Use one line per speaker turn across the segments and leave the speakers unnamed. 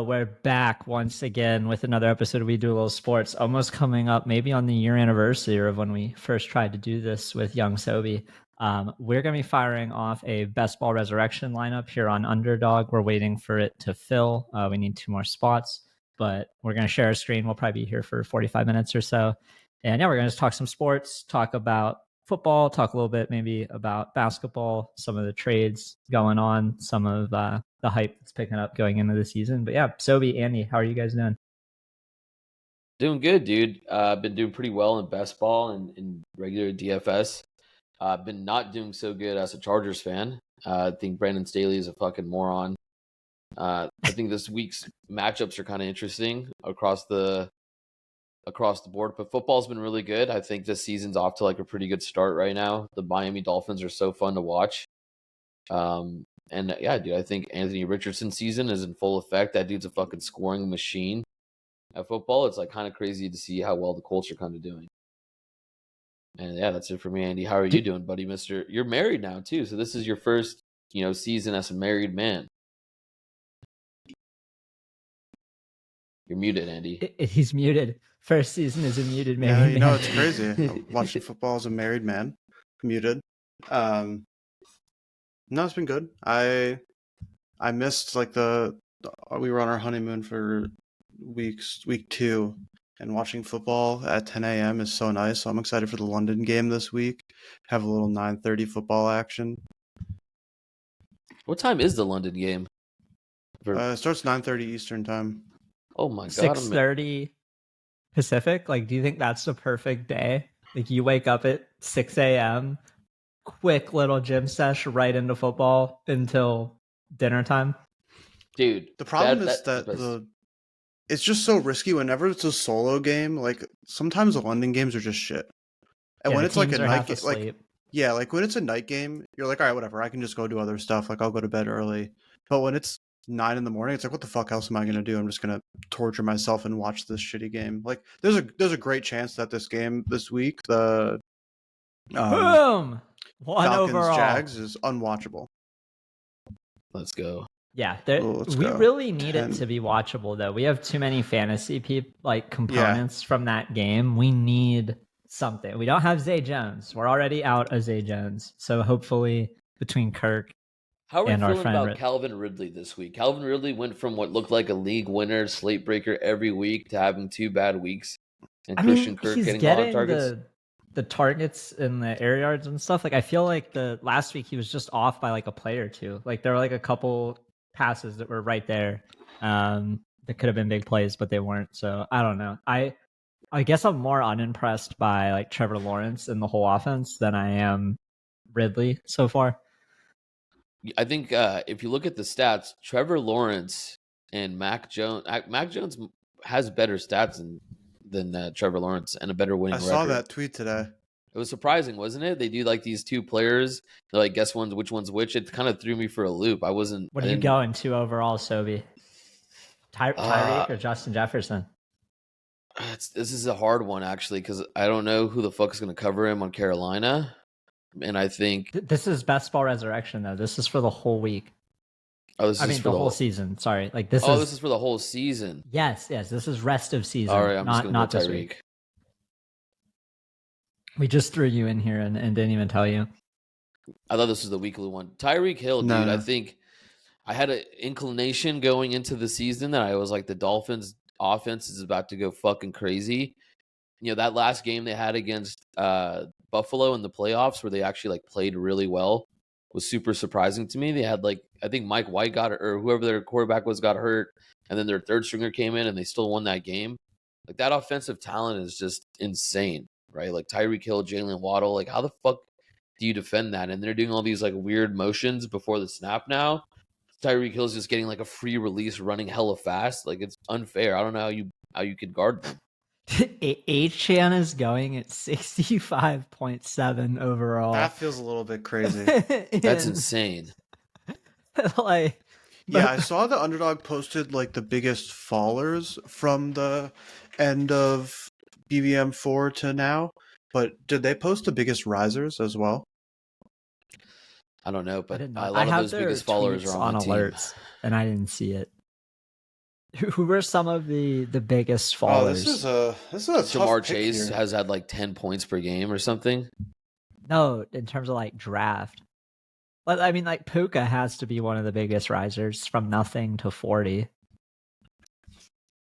we're back once again with another episode of We Do a Little Sports, almost coming up maybe on the year anniversary of when we first tried to do this with young Soby. We're going to be firing off a Best Ball Resurrection lineup here on Underdog. We're waiting for it to fill. We need 2 more spots, but we're going to share a screen. We'll probably be here for 45 minutes or so. And yeah, we're going to just talk some sports, talk about football, talk a little bit maybe about basketball, some of the trades going on, some of the hype that's picking up going into the season. But yeah, Soby, Andy, how are you guys doing?
Doing good, dude. I've been doing pretty well in best ball and in regular DFS. I've been not doing so good as a Chargers fan. I think Brandon Staley is a fucking moron. I think this week's matchups are kind of interesting across the board, but football's been really good. I think this season's off to like a pretty good start right now. The Miami Dolphins are so fun to watch. And yeah, dude, I think Anthony Richardson's season is in full effect. That dude's a fucking scoring machine at football. It's like kind of crazy to see how well the Colts are kind of doing. And yeah, that's it for me, Andy. How are you doing, buddy? You're married now too, so this is your first, season as a married man. You're muted, Andy.
He's muted. First season is a muted married
man.
Yeah,
it's crazy. Watching football as a married man, muted. No, it's been good. I missed like we were on our honeymoon for week 2, and watching football at 10 a.m. is so nice. So I'm excited for the London game this week. Have a little 9:30 football action.
What time is the London game?
It starts 9:30 Eastern time.
Oh my god!
6:30 Pacific. Like, do you think that's the perfect day? Like, you wake up at 6 a.m., quick little gym sesh right into football until dinner time.
Dude,
the problem is that it's just so risky whenever it's a solo game. Like, sometimes the London games are just shit. And when it's like a night game, like when it's a night game, you're like, all right, whatever, I can just go do other stuff. Like, I'll go to bed early. But when it's 9 a.m, it's like, what the fuck else am I gonna do? I'm just gonna torture myself and watch this shitty game. Like, there's a great chance that this game this week, the
boom, 1
Falcons
overall
Jags, is unwatchable.
Let's go.
Yeah, we really need it to be watchable, though. We have too many fantasy components from that game. We need something. We don't have Zay Jones. We're already out of Zay Jones. So hopefully between Kirk
How are we
and our
feeling
friend
about Calvin Ridley this week? Calvin Ridley went from what looked like a league winner, slate breaker every week to having 2 bad weeks. And Christian Kirk getting a lot of targets.
The targets and the air yards and stuff. Like, I feel like the last week he was just off by like a play or two. Like, there were like a couple passes that were right there that could have been big plays, but they weren't. So I don't know. I guess I'm more unimpressed by like Trevor Lawrence and the whole offense than I am Ridley so far.
I think if you look at the stats, Trevor Lawrence and Mac Jones has better stats than Trevor Lawrence and a better winning record.
I saw that tweet today.
It was surprising, wasn't it? They do like these 2 players. They're like, guess which one's which. It kind of threw me for a loop. What are you
going to overall, Soby? Tyreek or Justin Jefferson?
This is a hard one, actually, because I don't know who the fuck is going to cover him on Carolina. And I think
this is Best Ball Resurrection, though. This is for the whole week.
Oh, this is for
the whole season. Sorry, like this.
This is for the whole season.
Yes. This is rest of season.
All right, I'm just
not
go
this
Tyreek.
week. We just threw you in here and didn't even tell you.
I thought this was the weekly one. Tyreek Hill, dude. I think I had an inclination going into the season that I was like, the Dolphins' offense is about to go fucking crazy. That last game they had against Buffalo in the playoffs, where they actually like played really well, was super surprising to me. They had I think Mike White or whoever their quarterback was got hurt, and then their third stringer came in and they still won that game. Like, that offensive talent is just insane, right? Like Tyreek Hill, Jalen Waddle, like how the fuck do you defend that? And they're doing all these like weird motions before the snap now. Tyreek Hill's just getting like a free release running hella fast. Like, it's unfair. I don't know how you could guard them.
H-Chan is going at 65.7 overall.
That feels a little bit crazy.
That's insane.
I saw the Underdog posted like the biggest fallers from the end of BBM 4 to now, but did they post the biggest risers as well?
I don't know, but a lot of those biggest followers are on alerts,
and I didn't see it. Who were some of the biggest fallers?
This is a
Jamar Chase has had like 10 points per game or something.
No, in terms of like draft. But I mean, like Puka has to be one of the biggest risers from nothing to 40.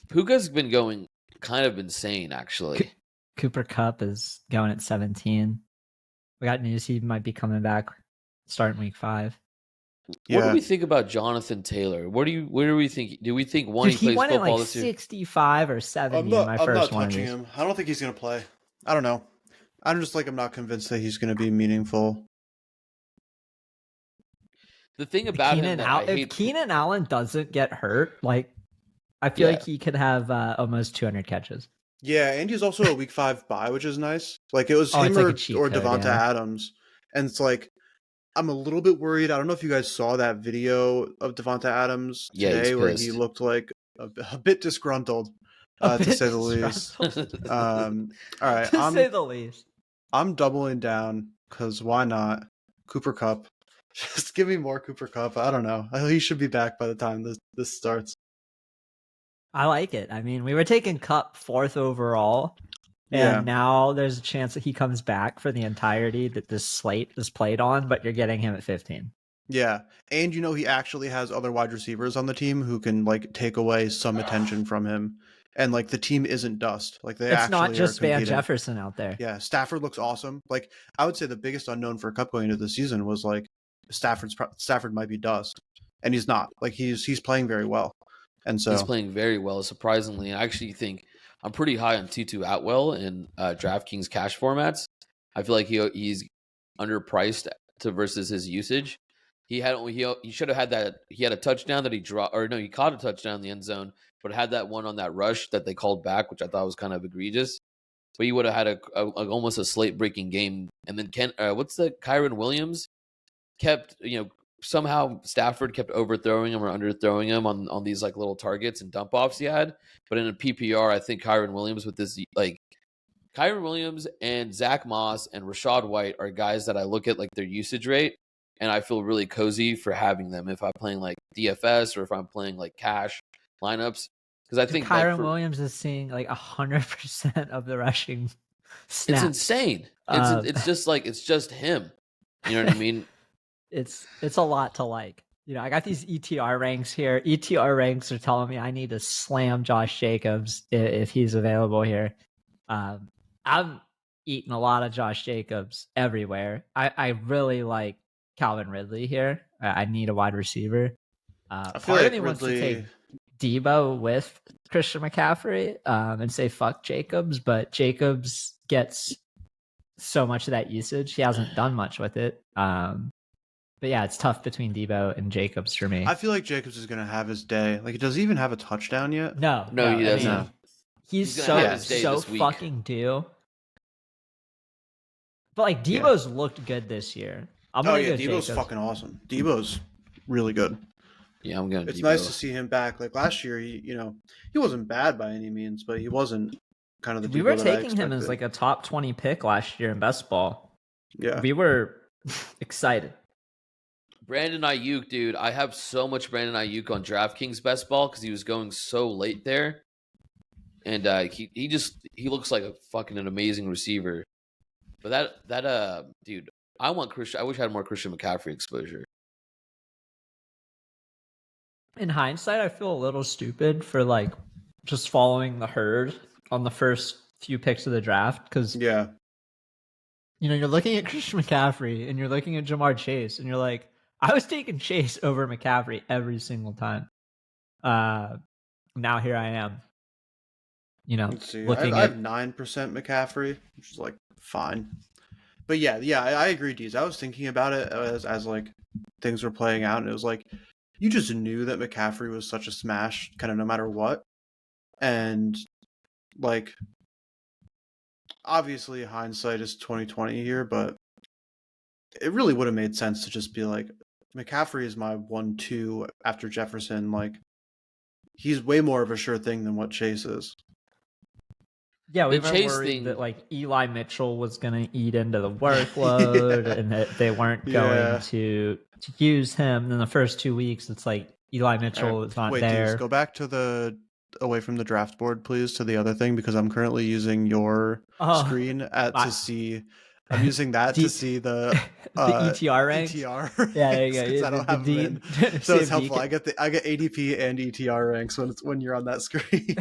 Puka's been going kind of insane, actually.
Cooper Kupp is going at 17. We got news he might be coming back starting week 5.
What do we think about Jonathan Taylor? Where do we think? Do we think
he
plays
went
football
at like
this year?
65 or 70 in my first one.
I'm not touching him. I don't think he's going to play. I don't know. I'm not convinced that he's going to be meaningful.
The thing about him that
if Keenan Allen doesn't get hurt, like I feel like he could have almost 200 catches.
Yeah, and he's also a week 5 bye, which is nice. Like it was him or Devonta Adams, and it's like I'm a little bit worried. I don't know if you guys saw that video of Devonta Adams today, where he looked like a bit disgruntled, to say the least. All right,
to say the least.
I'm doubling down because why not? Cooper Kupp. Just give me more Cooper Kupp. I don't know. He should be back by the time this starts.
I like it. I mean, we were taking Kupp 4th overall, and now there's a chance that he comes back for the entirety that this slate is played on, but you're getting him at 15.
Yeah, and he actually has other wide receivers on the team who can like take away some attention from him, and like the team isn't dust. Like it's not just
Van Jefferson out there.
Yeah, Stafford looks awesome. Like I would say the biggest unknown for Kupp going into the season was like Stafford might be dust, and he's not. Like he's playing very well. And so
he's playing very well, surprisingly. I actually think I'm pretty high on Tutu Atwell in DraftKings cash formats. I feel like he's underpriced versus his usage. He should have had that. He had a touchdown that he dropped, or no, he caught a touchdown in the end zone, but had that one on that rush that they called back, which I thought was kind of egregious. But he would have had almost a slate breaking game. And then Kyron Williams kept somehow Stafford kept overthrowing him or underthrowing him on these like little targets and dump offs he had. But in a PPR, I think Kyron Williams Kyron Williams and Zach Moss and Rashad White are guys that I look at like their usage rate, and I feel really cozy for having them if I'm playing like DFS or if I'm playing like cash lineups. Because I think
Kyron Williams is seeing like 100% of the rushing snaps.
It's insane. It's just him. You know what I mean?
It's a lot to like. I got these ETR ranks here. ETR ranks are telling me I need to slam Josh Jacobs if he's available here. I'm eating a lot of Josh Jacobs everywhere. I really like Calvin Ridley here. I need a wide receiver. Part of me wants to take Debo with Christian McCaffrey and say fuck Jacobs, but Jacobs gets so much of that usage. He hasn't done much with it. But yeah, it's tough between Debo and Jacobs for me.
I feel like Jacobs is going to have his day. Like, does he even have a touchdown yet?
No,
he doesn't. I mean,
he's so fucking due. But like Debo's looked good this year.
Debo's fucking awesome. Debo's really good.
Yeah, I'm going to
It's nice to see him back. Like last year, he wasn't bad by any means, but he wasn't kind of the Debo
we were taking him as like a top 20 pick last year in best ball.
Yeah.
We were excited.
Brandon Ayuk, dude. I have so much Brandon Ayuk on DraftKings best ball because he was going so late there. And he looks like an amazing receiver. But that dude, I wish I had more Christian McCaffrey exposure.
In hindsight, I feel a little stupid for like just following the herd on the first few picks of the draft because you're looking at Christian McCaffrey and you're looking at Jamar Chase and you're like, I was taking Chase over McCaffrey every single time. Now here I am.
Let's see. I have 9% McCaffrey, which is like fine. But yeah, I agree, Deeze. I was thinking about it as like things were playing out, and it was like you just knew that McCaffrey was such a smash, kind of no matter what. And like, obviously, hindsight is 20/20 here, but it really would have made sense to just be like, McCaffrey is my 1-2 after Jefferson. Like, he's way more of a sure thing than what Chase is.
Yeah, we were worried that like Eli Mitchell was going to eat into the workload and that they weren't going to use him. In the first 2 weeks, it's like Eli Mitchell is not
wait,
there.
Deeze, go back to the away from the draft board, please, to the other thing, because I'm currently using your screen to see. I'm using that to see the
ETR ranks.
ETR
Yeah, there you go.
because I don't have them in. So it's helpful. I get ADP and ETR ranks when you're on that screen.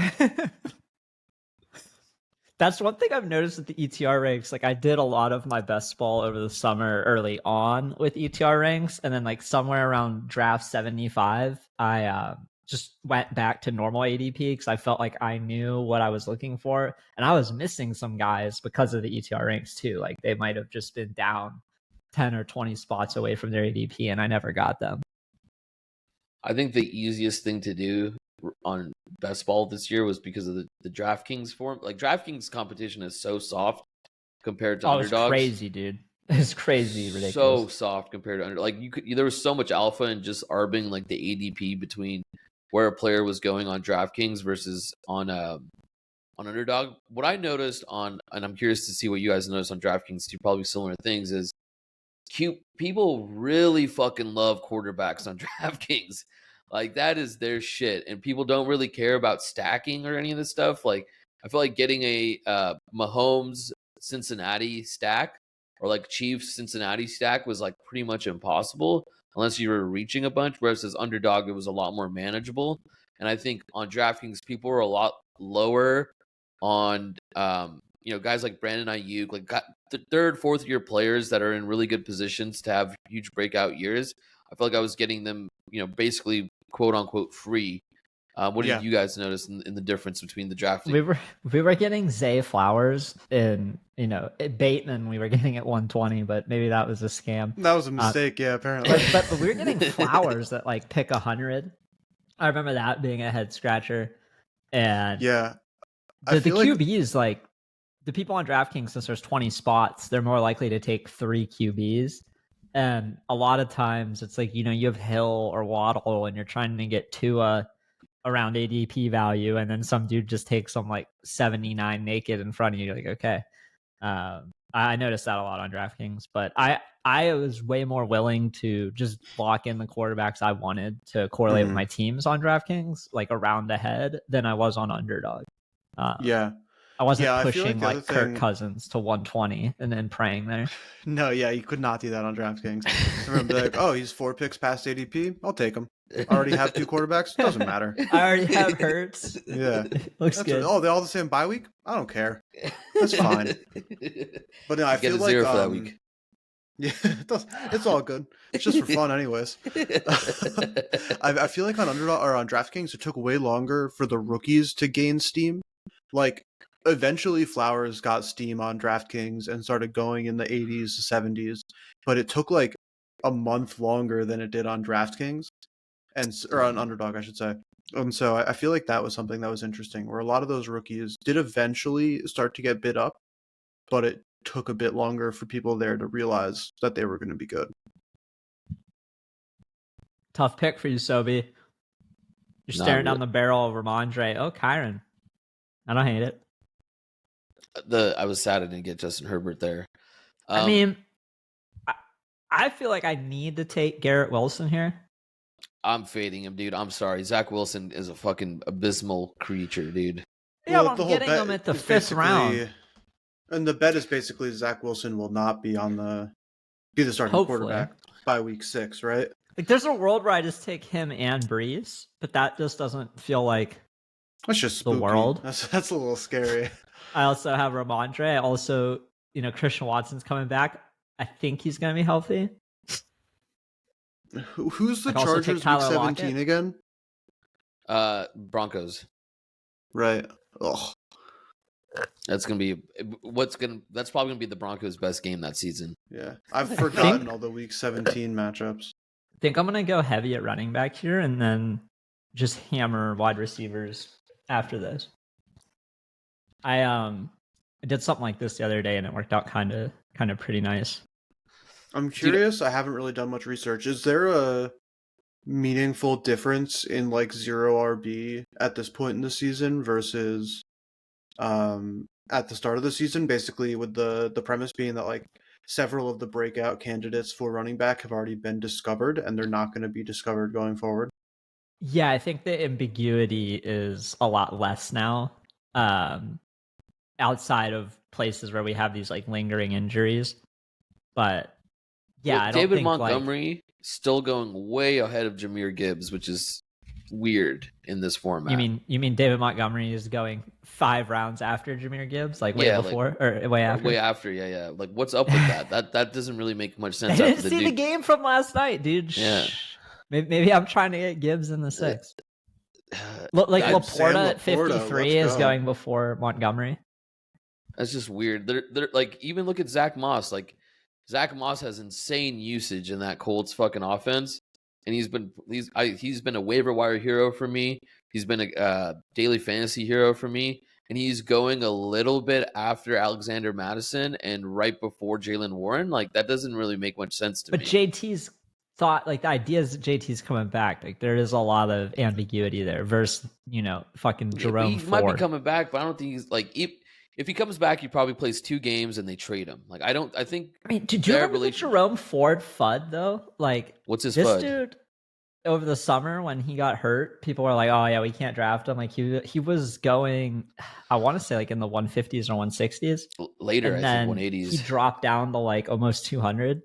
That's one thing I've noticed with the ETR ranks. Like, I did a lot of my best ball over the summer early on with ETR ranks, and then like somewhere around draft 75, I just went back to normal ADP because I felt like I knew what I was looking for, and I was missing some guys because of the ETR ranks too. Like, they might have just been down 10 or 20 spots away from their ADP, and I never got them.
I think the easiest thing to do on best ball this year was because of the DraftKings form. Like, DraftKings competition is so soft compared to underdogs.
It's crazy, dude. It's crazy, ridiculous.
So soft compared to under. Like, there was so much alpha in just arbing like the ADP between where a player was going on DraftKings versus on Underdog. What I noticed and I'm curious to see what you guys noticed on DraftKings too, probably similar things, is people really fucking love quarterbacks on DraftKings. Like, that is their shit, and people don't really care about stacking or any of this stuff. Like, I feel like getting a Mahomes Cincinnati stack or like Chiefs Cincinnati stack was like pretty much impossible unless you were reaching a bunch. Whereas as Underdog, it was a lot more manageable. And I think on DraftKings, people were a lot lower on guys like Brandon Ayuk, like the third, fourth year players that are in really good positions to have huge breakout years. I feel like I was getting them, basically quote unquote free. What did you guys notice in the difference between the drafting?
We were getting Zay Flowers and Bateman. We were getting at 120, but maybe that was a scam.
That was a mistake, apparently.
But we were getting Flowers that like pick 100. I remember that being a head scratcher. And
yeah,
the QBs, like the people on DraftKings, since there's 20 spots, they're more likely to take 3 QBs. And a lot of times it's like, you have Hill or Waddle and you're trying to get Tua around ADP value, and then some dude just takes some like 79 naked in front of you. You're like, okay. I noticed that a lot on DraftKings, but I was way more willing to just lock in the quarterbacks I wanted to correlate with my teams on DraftKings, like around ahead, than I was on Underdog. I wasn't pushing like Kirk Cousins to 120 and then praying there.
No, you could not do that on DraftKings. I remember like, oh, he's 4 picks past ADP. I'll take him. I already have 2 quarterbacks. Doesn't matter.
I already have Hurts.
Yeah.
Looks good.
They're all the same bye week? I don't care. That's fine. But no, I feel like
0 for that week.
Yeah, it's all good. It's just for fun anyways. I feel like on Underdog or on DraftKings, it took way longer for the rookies to gain steam. Like, eventually Flowers got steam on DraftKings and started going in the 80s to 70s, but it took like a month longer than it did on DraftKings or on Underdog, I should say. And so I feel like that was something that was interesting, where a lot of those rookies did eventually start to get bid up, but it took a bit longer for people there to realize that they were going to be good.
Tough pick for you, Soby. You're staring down the barrel of Ramondre. Oh, Kyron. I don't hate it.
I was sad I didn't get Justin Herbert there.
I mean, I feel like I need to take Garrett Wilson here.
I'm fading him, dude. I'm sorry. Zach Wilson is a fucking abysmal creature, dude.
Yeah, well, I'm getting him at the 5th round.
And the bet is basically Zach Wilson will not be the starting quarterback by week 6, right?
Like, there's a world where I just take him and Breeze, but that just doesn't feel like
that's just spooky.
The world.
That's a little scary.
I also have Ramondre. I also, Christian Watson's coming back. I think he's going to be healthy.
Who's the Chargers week 17 again?
Broncos.
Right. Ugh.
That's probably gonna be the Broncos' best game that season.
Yeah, I've forgotten all the week 17 matchups.
I think I'm gonna go heavy at running back here, and then just hammer wide receivers after this. I did something like this the other day, and it worked out kind of pretty nice.
I'm curious. I haven't really done much research. Is there a meaningful difference in like 0 RB at this point in the season versus at the start of the season? Basically, with the premise being that like several of the breakout candidates for running back have already been discovered, and they're not going to be discovered going forward.
Yeah, I think the ambiguity is a lot less now. Outside of places where we have these like lingering injuries. But yeah, I don't
David
think
Montgomery still going way ahead of Jahmyr Gibbs, which is weird in this format.
You mean David Montgomery is going 5 rounds after Jahmyr Gibbs, like way before or way after?
Way after, yeah. Like, what's up with that? That doesn't really make much sense.
I didn't see the game from last night, dude.
Yeah,
maybe I'm trying to get Gibbs in the 6th. Like Laporta at 53 is going before Montgomery.
That's just weird. They're like, even look at Zach Moss. Like, Zach Moss has insane usage in that Colts fucking offense, and he's been a waiver wire hero for me. He's been a daily fantasy hero for me, and he's going a little bit after Alexander Mattison and right before Jaylen Warren. Like, that doesn't really make much sense to me.
But JT's thought, like, the idea is that JT's coming back. Like, there is a lot of ambiguity there versus, fucking Jerome Ford.
He might be coming back, but I don't think he's like if he comes back, he probably plays 2 games and they trade him. Like, I mean,
did you remember the Jerome Ford FUD though? Like,
what's his
this
FUD?
Dude, over the summer when he got hurt, people were like, "Oh yeah, we can't draft him." Like he was going, I want to say like in the 150s or 160s.
Later, I think 180s.
He dropped down to like almost 200,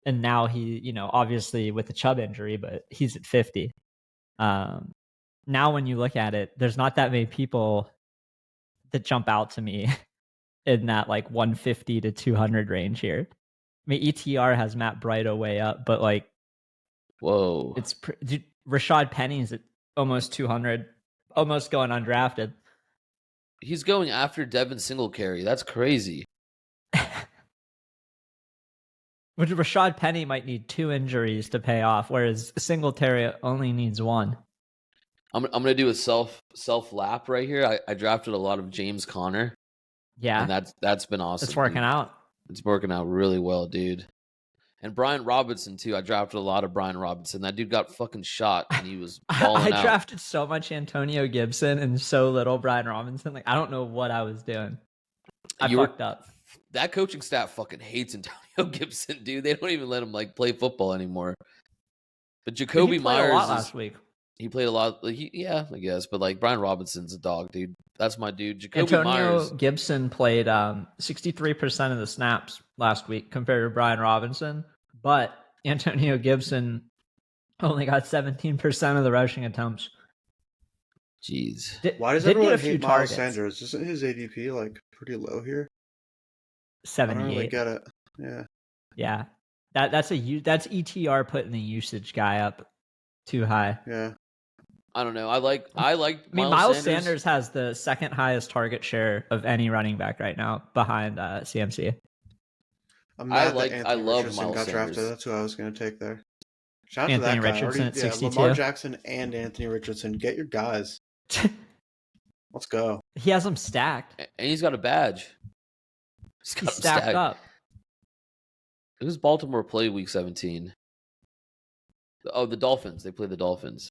and now he, obviously with the Chubb injury, but he's at 50. Now when you look at it, there's not that many people that jump out to me in that like 150 to 200 range here. I mean, ETR has Matt Breida way up, but like,
whoa,
it's Rashad Penny's at almost 200, almost going undrafted.
He's going after Devin Singletary. That's crazy.
Which Rashad Penny might need 2 injuries to pay off, whereas Singletary only needs 1.
I'm gonna do a self lap right here. I drafted a lot of James Conner.
Yeah,
and that's been awesome.
It's working out.
It's working out really well, dude. And Brian Robinson too. I drafted a lot of Brian Robinson. That dude got fucking shot, and he was balling out.
I drafted so much Antonio Gibson and so little Brian Robinson. Like, I don't know what I was doing. I fucked up.
That coaching staff fucking hates Antonio Gibson, dude. They don't even let him like play football anymore. But Jacoby Myers
a lot last week.
He played a lot. Yeah, I guess. But like Brian Robinson's a dog, dude. That's my dude. Jacoby
Antonio
Myers.
Gibson played 63% of the snaps last week compared to Brian Robinson, but Antonio Gibson only got 17% of the rushing attempts.
Jeez.
Why does everyone hate Miles Sanders? Isn't his ADP like pretty low here?
78.
I don't really get it. Yeah.
Yeah. That's ETR putting the usage guy up too high.
Yeah.
I don't know. I like.
Miles Sanders has the second highest target share of any running back right now, behind CMC.
I love
Richardson
Miles
got
Sanders.
drafted. That's who I was going to take there. Shout out
Anthony
to that
Richardson
guy.
at 62.
Lamar Jackson and Anthony Richardson. Get your guys. Let's go.
He has them stacked,
and he's got a badge.
He's stacked up.
Who's Baltimore play week 17? Oh, the Dolphins. They play the Dolphins.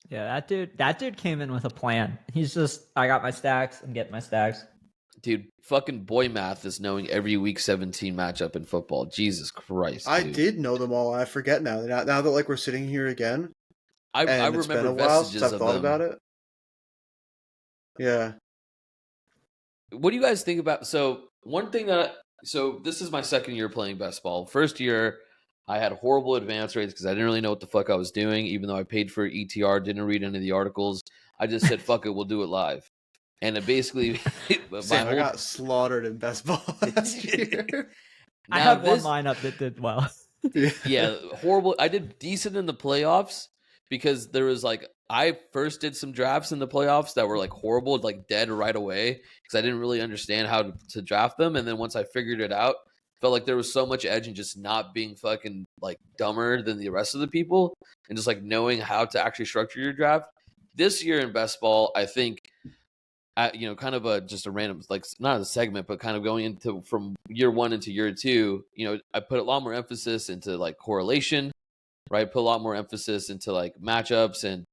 Yeah, that dude came in with a plan. He's just, I got my stacks. I'm getting my stacks.
Dude, fucking boy math is knowing every week 17 matchup in football. Jesus Christ, dude.
I did know them all. I forget now. Now that like we're sitting here again,
I remember
it's been a while
since
I've thought about it. Yeah.
What do you guys think about? So this is my second year playing best ball. First year, I had horrible advance rates because I didn't really know what the fuck I was doing, even though I paid for ETR, didn't read any of the articles. I just said, fuck it, we'll do it live. And it basically...
I got slaughtered in best ball last year.
I had one lineup that did well.
Yeah, horrible. I did decent in the playoffs because there was like... I first did some drafts in the playoffs that were like horrible, like dead right away because I didn't really understand how to draft them. And then once I figured it out, felt like there was so much edge in just not being fucking like dumber than the rest of the people and just like knowing how to actually structure your draft. This year in best ball, I think, kind of just a random, like not a segment, but kind of going into from year 1 into year 2, I put a lot more emphasis into like correlation, right? Put a lot more emphasis into like matchups and,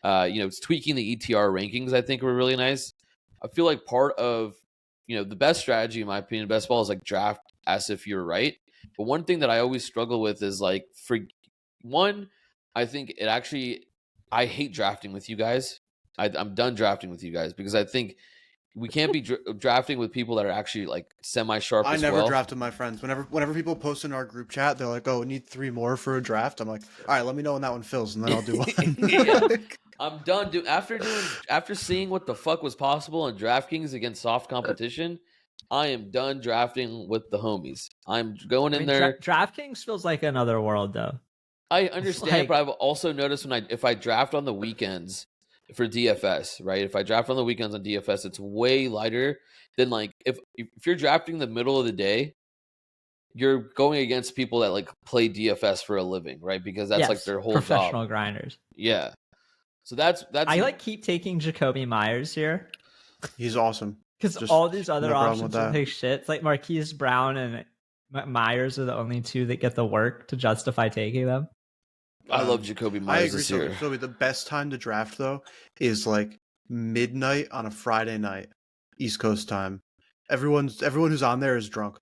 it's tweaking the ETR rankings. I think were really nice. I feel like part of, the best strategy in my opinion, best ball is like draft as if you're right. But one thing that I always struggle with is like, for one, I think it actually. I hate drafting with you guys. I'm done drafting with you guys because I think we can't be drafting with people that are actually like semi-sharp.
I
as
never
well.
drafted my friends. Whenever people post in our group chat, they're like, "Oh, we need 3 more for a draft." I'm like, "All right, let me know when that one fills, and then I'll do one."
Yeah. I'm done. After seeing what the fuck was possible in DraftKings against soft competition, I am done drafting with the homies. I'm going in there.
DraftKings feels like another world, though.
I understand, but I've also noticed if I draft on the weekends for DFS, right? If I draft on the weekends on DFS, it's way lighter than like if you're drafting the middle of the day, you're going against people that like play DFS for a living, right? Because that's like their whole
professional
job.
grinders.
Yeah. So that's
I like keep taking Jacoby Myers here.
He's awesome.
Because all these other options will take shit. It's like Marquise Brown and Myers are the only two that get the work to justify taking them.
I love Jacoby Myers this year.
Soby, the best time to draft though is like midnight on a Friday night, East Coast time. Everyone who's on there is drunk.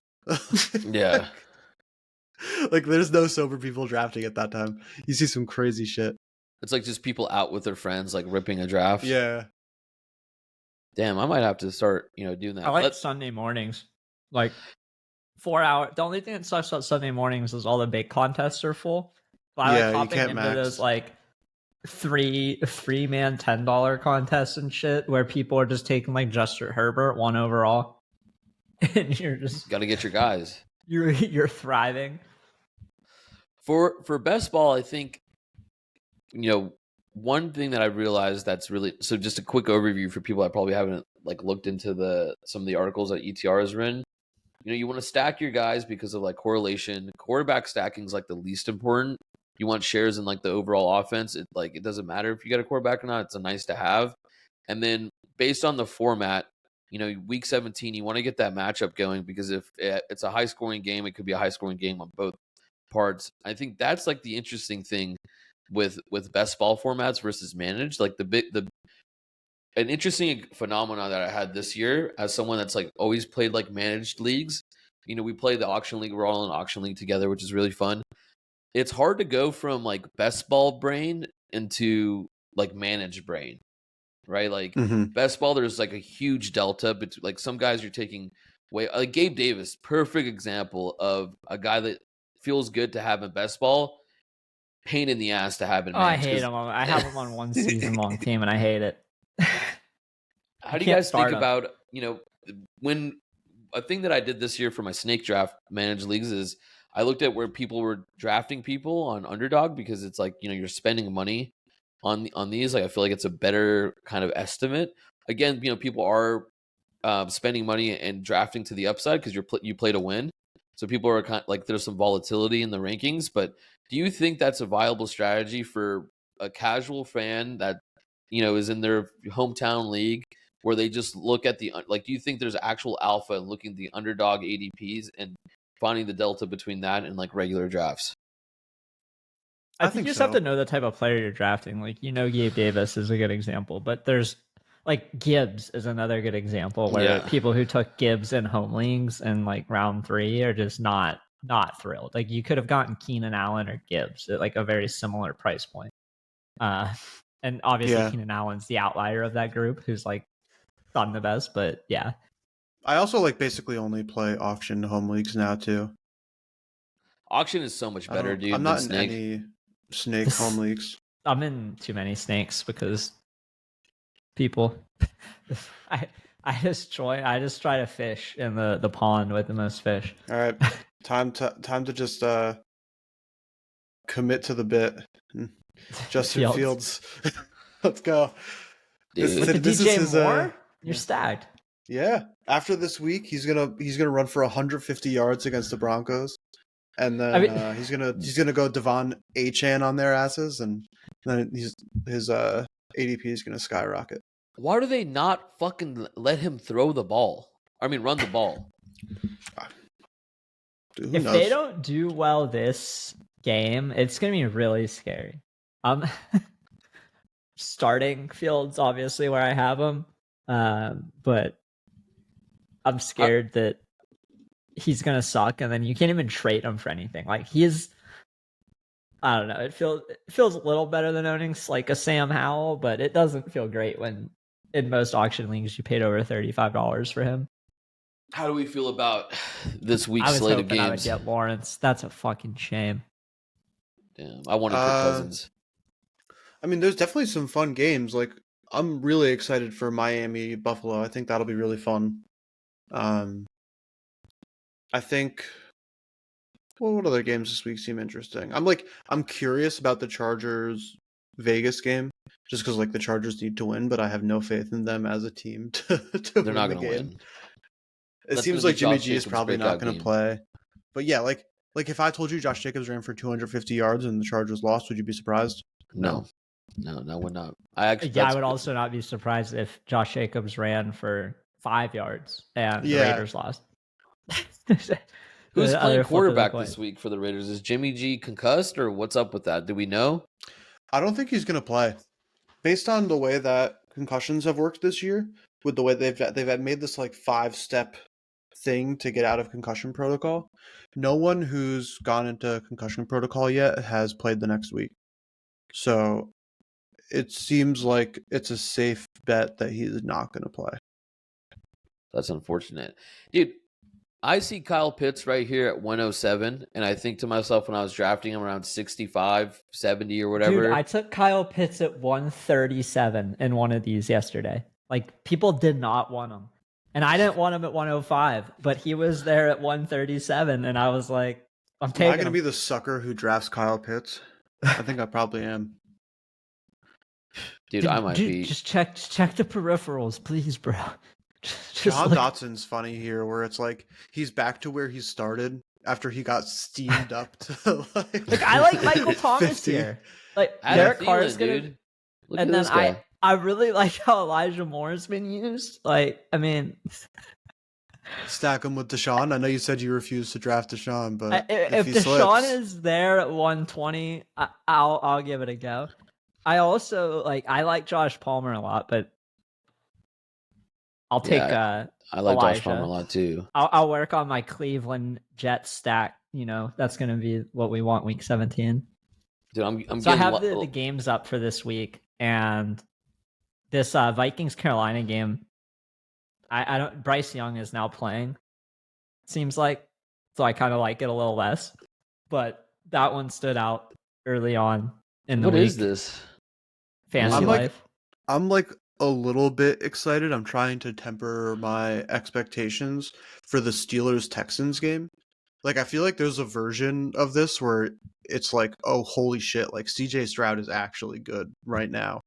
Yeah.
Like there's no sober people drafting at that time. You see some crazy shit.
It's like just people out with their friends, like ripping a draft.
Yeah.
Damn, I might have to start, doing that.
I like Sunday mornings, like 4 hour. The only thing that sucks about Sunday mornings is all the big contests are full. But I like hopping into those like three man $10 contests and shit where people are just taking like Justin Herbert 1 overall, and you're just
got to get your guys.
You're thriving.
For best ball, I think one thing that I realized that's really so. Just a quick overview for people that probably haven't like looked into some of the articles that ETR has written. You want to stack your guys because of like correlation. Quarterback stacking is like the least important. You want shares in like the overall offense. It doesn't matter if you get a quarterback or not. It's a nice to have. And then based on the format, week 17, you want to get that matchup going because if it's a high scoring game, it could be a high scoring game on both parts. I think that's like the interesting thing with best ball formats versus managed. Like an interesting phenomenon that I had this year as someone that's like always played like managed leagues. We play the auction league. We're all in auction league together, which is really fun. It's hard to go from like best ball brain into like managed brain, right? Like best ball, there's like a huge delta between like some guys you're taking way like Gabe Davis, perfect example of a guy that feels good to have in best ball, pain in the ass to have in managed.
I hate him. I have him on one season long team and I hate it.
How do you guys think about, when a thing that I did this year for my snake draft managed leagues is I looked at where people were drafting people on Underdog because it's like, you're spending money on these. Like, I feel like it's a better kind of estimate. Again, people are spending money and drafting to the upside because you play to win. So people are kind of like, there's some volatility in the rankings, but do you think that's a viable strategy for a casual fan that, is in their hometown league where they just look at do you think there's actual alpha in looking at the Underdog ADPs and finding the delta between that and like regular drafts?
I think you just have to know the type of player you're drafting. Like, Gabe Davis is a good example, but there's like Gibbs is another good example where people who took Gibbs in home leagues in like round 3 are just not thrilled. Like, you could have gotten Keenan Allen or Gibbs at like a very similar price point. And obviously Keenan Allen's the outlier of that group who's like done the best, but yeah.
I also like basically only play auction home leagues now too.
Auction is so much better, dude.
I'm not in any snake home leagues.
I'm in too many snakes because people I just try to fish in the pond with the most fish.
All right. Time to just commit to the bit. Justin Fields. Let's go.
This DJ is Moore? You're stacked.
Yeah. After this week, he's gonna run for 150 yards against the Broncos, and then he's gonna go Devon Achane on their asses, and then his ADP is gonna skyrocket.
Why do they not fucking let him throw the ball? I mean, run the ball.
Dude,
if they don't do well this game, it's gonna be really scary. Starting Fields, obviously, where I have him, but I'm scared that he's gonna suck, and then you can't even trade him for anything. Like, I don't know. It feels a little better than owning like a Sam Howell, but it doesn't feel great when in most auction leagues you paid over $35 for him.
How do we feel about this week's
slate of games?
I was
hoping I would get Lawrence. That's a fucking shame.
Damn, I wanted Kirk Cousins.
I mean, there's definitely some fun games. Like, I'm really excited for Miami Buffalo. I think that'll be really fun. I think. Well, what other games this week seem interesting? I'm curious about the Chargers Vegas game, just because like the Chargers need to win, but I have no faith in them as a team to
They're not going to win.
It seems like Jimmy G is probably not going to play. But yeah, like if I told you Josh Jacobs ran for 250 yards and the Chargers lost, would you be surprised?
No, would not.
I would also not be surprised if Josh Jacobs ran for 5 yards and the Raiders lost.
Who's playing quarterback this week for the Raiders? Is Jimmy G concussed or what's up with that? Do we know?
I don't think he's going to play. Based on the way that concussions have worked this year, with the way they've made this like 5-step thing to get out of concussion protocol, no one who's gone into concussion protocol yet has played the next week. So it seems like it's a safe bet that he's not going to play.
That's unfortunate. Dude, I see Kyle Pitts right here at 107, and I think to myself when I was drafting him around 65, 70 or whatever.
Dude, I took Kyle Pitts at 137 in one of these yesterday. Like, people did not want him. And I didn't want him at 105, but he was there at 137, and I was like, I'm taking him.
Am I going to be the sucker who drafts Kyle Pitts? I think I probably am.
Dude, I might be.
Just check the peripherals, please, bro.
John Dotson's funny here, where it's like he's back to where he started after he got steamed up to
like I like Michael Thomas 50. Here. Like Derek Carr's gonna, and then I really like how Elijah Moore's been used. Like, I mean,
stack him with Deshaun. I know you said you refused to draft Deshaun, but
if Deshaun is there at 120, I'll give it a go. I also I like Josh Palmer a lot, but I'll take
I like
Elijah.
Josh Palmer a lot too.
I'll work on my Cleveland Jets stack. You know, that's going to be what we want week 17.
Dude,
so I have the games up for this week, and this Vikings Carolina game. I don't. Bryce Young is now playing. Seems like, so I kind of like it a little less, but that one stood out early on in the week.
What is this?
Fantasy life.
I'm a little bit excited. I'm trying to temper my expectations for the Steelers-Texans game. Like, I feel like there's a version of this where it's like, oh, holy shit, like CJ Stroud is actually good right now.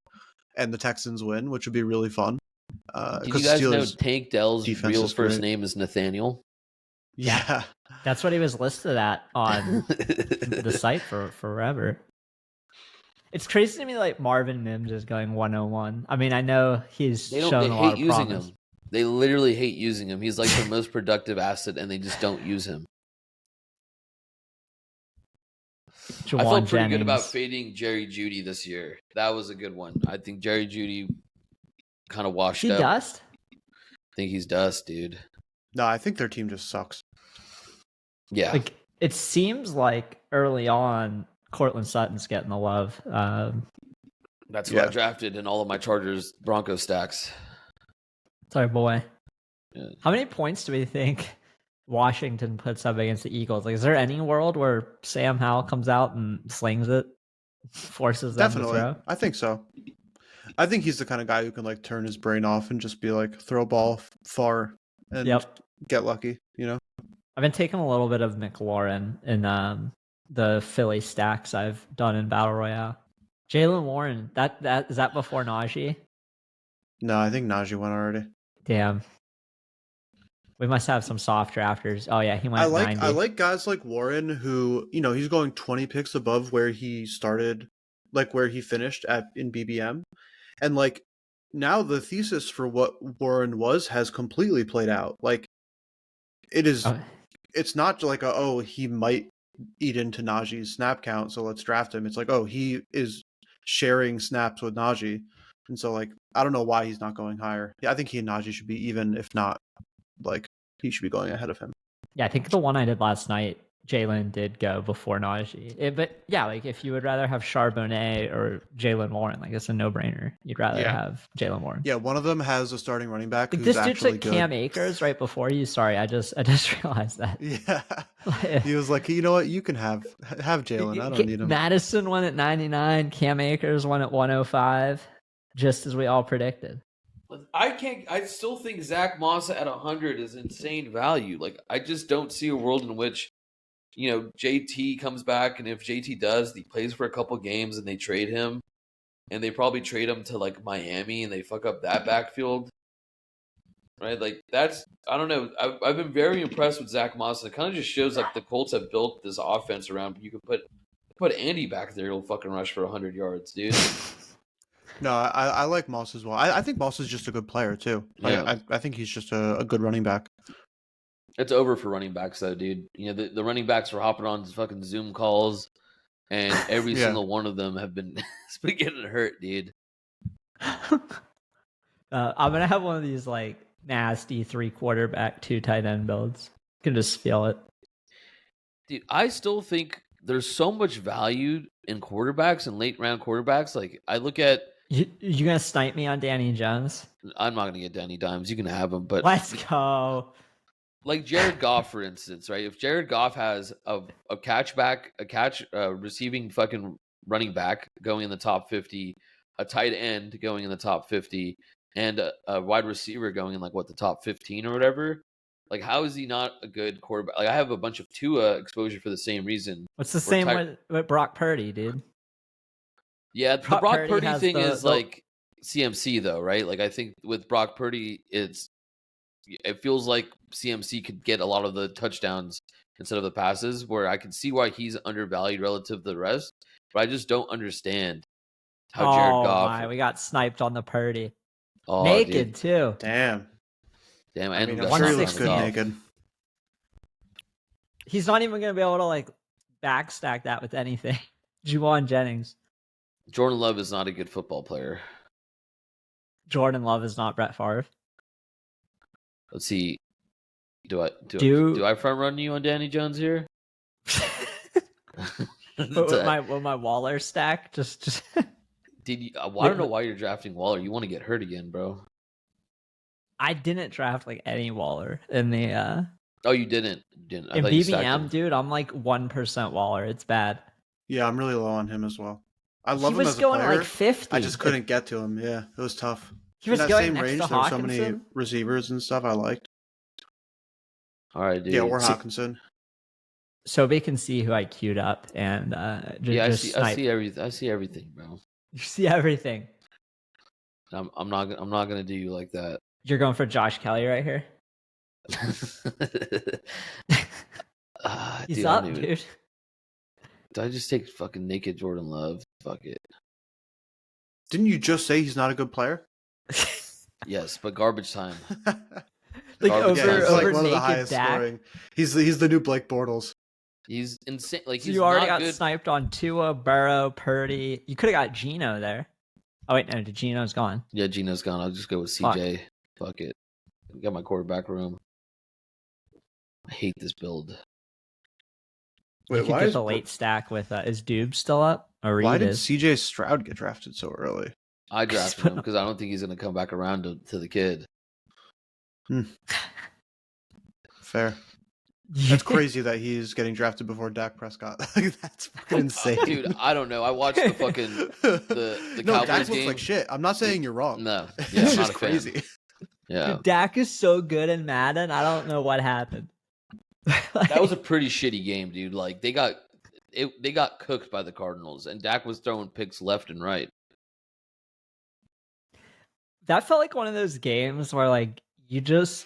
And the Texans win, which would be really fun.
Did you guys know Tank Dell's real first name is Nathaniel?
Yeah.
That's what he was listed at on the site for forever. It's crazy to me, like Marvin Mims is going 101. I mean, I know he's shown a lot of promise.
Him. They literally hate using him. He's like the most productive asset, and they just don't use him. I felt pretty good about fading Jerry Jeudy this year. That was a good one. I think Jerry Jeudy kind of washed up.
Dust?
I think he's dust, dude.
No, I think their team just sucks.
Yeah.
Like, it seems like early on, Cortland Sutton's getting the love.
That's who I drafted in all of my Chargers Broncos stacks.
Sorry, boy.
Yeah.
How many points do we think Washington puts up against the Eagles? Like, is there any world where Sam Howell comes out and slings it, forces them to throw?
I think so. I think he's the kind of guy who can like turn his brain off and just be like throw a ball far and get lucky. You know.
I've been taking a little bit of McLaurin in the Philly stacks I've done in Battle Royale. Jaylen Warren, that is that before Najee?
No, I think Najee went already.
Damn. We must have some soft drafters. Oh yeah, he went 90.
I like guys like Warren who, you know, he's going 20 picks above where he started, like where he finished in BBM. And like now the thesis for what Warren was has completely played out. Like it is it's not like he might eat into Najee's snap count, so let's draft him. It's like, oh, he is sharing snaps with Najee. And so like I don't know why he's not going higher. Yeah, I think he and Najee should be even, if not like he should be going ahead of him.
Yeah, I think the one I did last night, Jalen did go before Najee. But yeah, like if you would rather have Charbonnet or Jalen Warren, like it's a no-brainer. You'd rather have Jalen Warren.
Yeah, one of them has a starting running back
like
who's
this
actually
dude took
good.
Cam Akers right before you. Sorry, I just realized that.
Yeah, he was like, you know what, you can have Jalen. I don't need him.
Madison won at 99. Cam Akers won at 105, just as we all predicted.
I still think Zach Moss at 100 is insane value. Like, I just don't see a world in which, JT comes back, and if JT does, he plays for a couple games and they trade him, and they probably trade him to like Miami and they fuck up that backfield. Right? Like, that's, I don't know. I've been very impressed with Zach Moss. And it kind of just shows like the Colts have built this offense around. You could put Andy back there, he'll fucking rush for 100 yards, dude.
No, I like Moss as well. I think Moss is just a good player too.
Yeah.
I think he's just a good running back.
It's over for running backs though, dude. The running backs are hopping on fucking Zoom calls, and every single one of them have been getting hurt, dude.
I'm gonna have one of these like nasty 3 quarterback, 2 tight end builds. You can just feel it,
dude. I still think there's so much value in quarterbacks and late round quarterbacks. Like, I look at
you gonna snipe me on Danny Jones?
I'm not gonna get Danny Dimes. You can have him, but
let's go.
Like Jared Goff, for instance, right? If Jared Goff has a receiving fucking running back going in the top 50, a tight end going in the top 50, and a wide receiver going in like the top 15 or whatever, like how is he not a good quarterback? Like I have a bunch of Tua exposure for the same reason.
What's the same with Brock Purdy, dude?
Yeah, the Brock Purdy thing is like CMC though, right? Like I think with Brock Purdy, it feels like CMC could get a lot of the touchdowns instead of the passes, where I can see why he's undervalued relative to the rest, but I just don't understand how Jared Goff.
We got sniped on the Purdy.
Oh,
naked
dude.
Too.
Damn.
I mean,
I'm sure he looks good naked.
He's not even gonna be able to like backstack that with anything. Juwan Jennings.
Jordan Love is not a good football player.
Jordan Love is not Brett Favre.
Let's see. Do I front run you on Danny Jones here?
with my Waller stack, just.
I don't know why you're drafting Waller. You want to get hurt again, bro.
I didn't draft like any Waller in the.
Oh, you didn't.
In BBM, dude, I'm like 1% Waller. It's bad.
Yeah, I'm really low on him as well. I love him as a player.
He was going like 50.
I just couldn't get to him. Yeah, it was tough.
He was
in that
going
same
next
range.
To
there were so
Hawkinson.
many receivers and stuff I liked.
All right, dude.
Yeah, or Hawkinson.
Soby can see who I queued up, and
I see everything, bro.
You see everything.
I'm not gonna do you like that.
You're going for Josh Kelly right here. He's up, dude.
Did I just take fucking naked Jordan Love? Fuck it.
Didn't you just say he's not a good player?
Yes, but garbage time.
Like
over
one
of the highest
Dak.
Scoring. He's the new Blake Bortles.
He's insane. Like
so
he's
you already
not
got
good.
Sniped on Tua, Burrow, Purdy. You could have got Geno there. Oh wait, no, Geno's gone.
Yeah, Geno's gone. I'll just go with CJ. Fuck it. I got my quarterback room. I hate this build.
Wait,
you could get the late stack with is Doob still up? Or
why did CJ Stroud get drafted so early?
I drafted him because I don't think he's going to come back around to the kid.
Fair. That's crazy that he's getting drafted before Dak Prescott. That's fucking insane,
dude. I don't know. I watched the fucking the Cowboys
Dak
game.
Looks like shit. I'm not saying you're wrong.
No,
yeah, it's just crazy.
Yeah,
dude, Dak is so good in Madden. I don't know what happened.
That was a pretty shitty game, dude. Like they got cooked by the Cardinals, and Dak was throwing picks left and right.
That felt like one of those games where like you just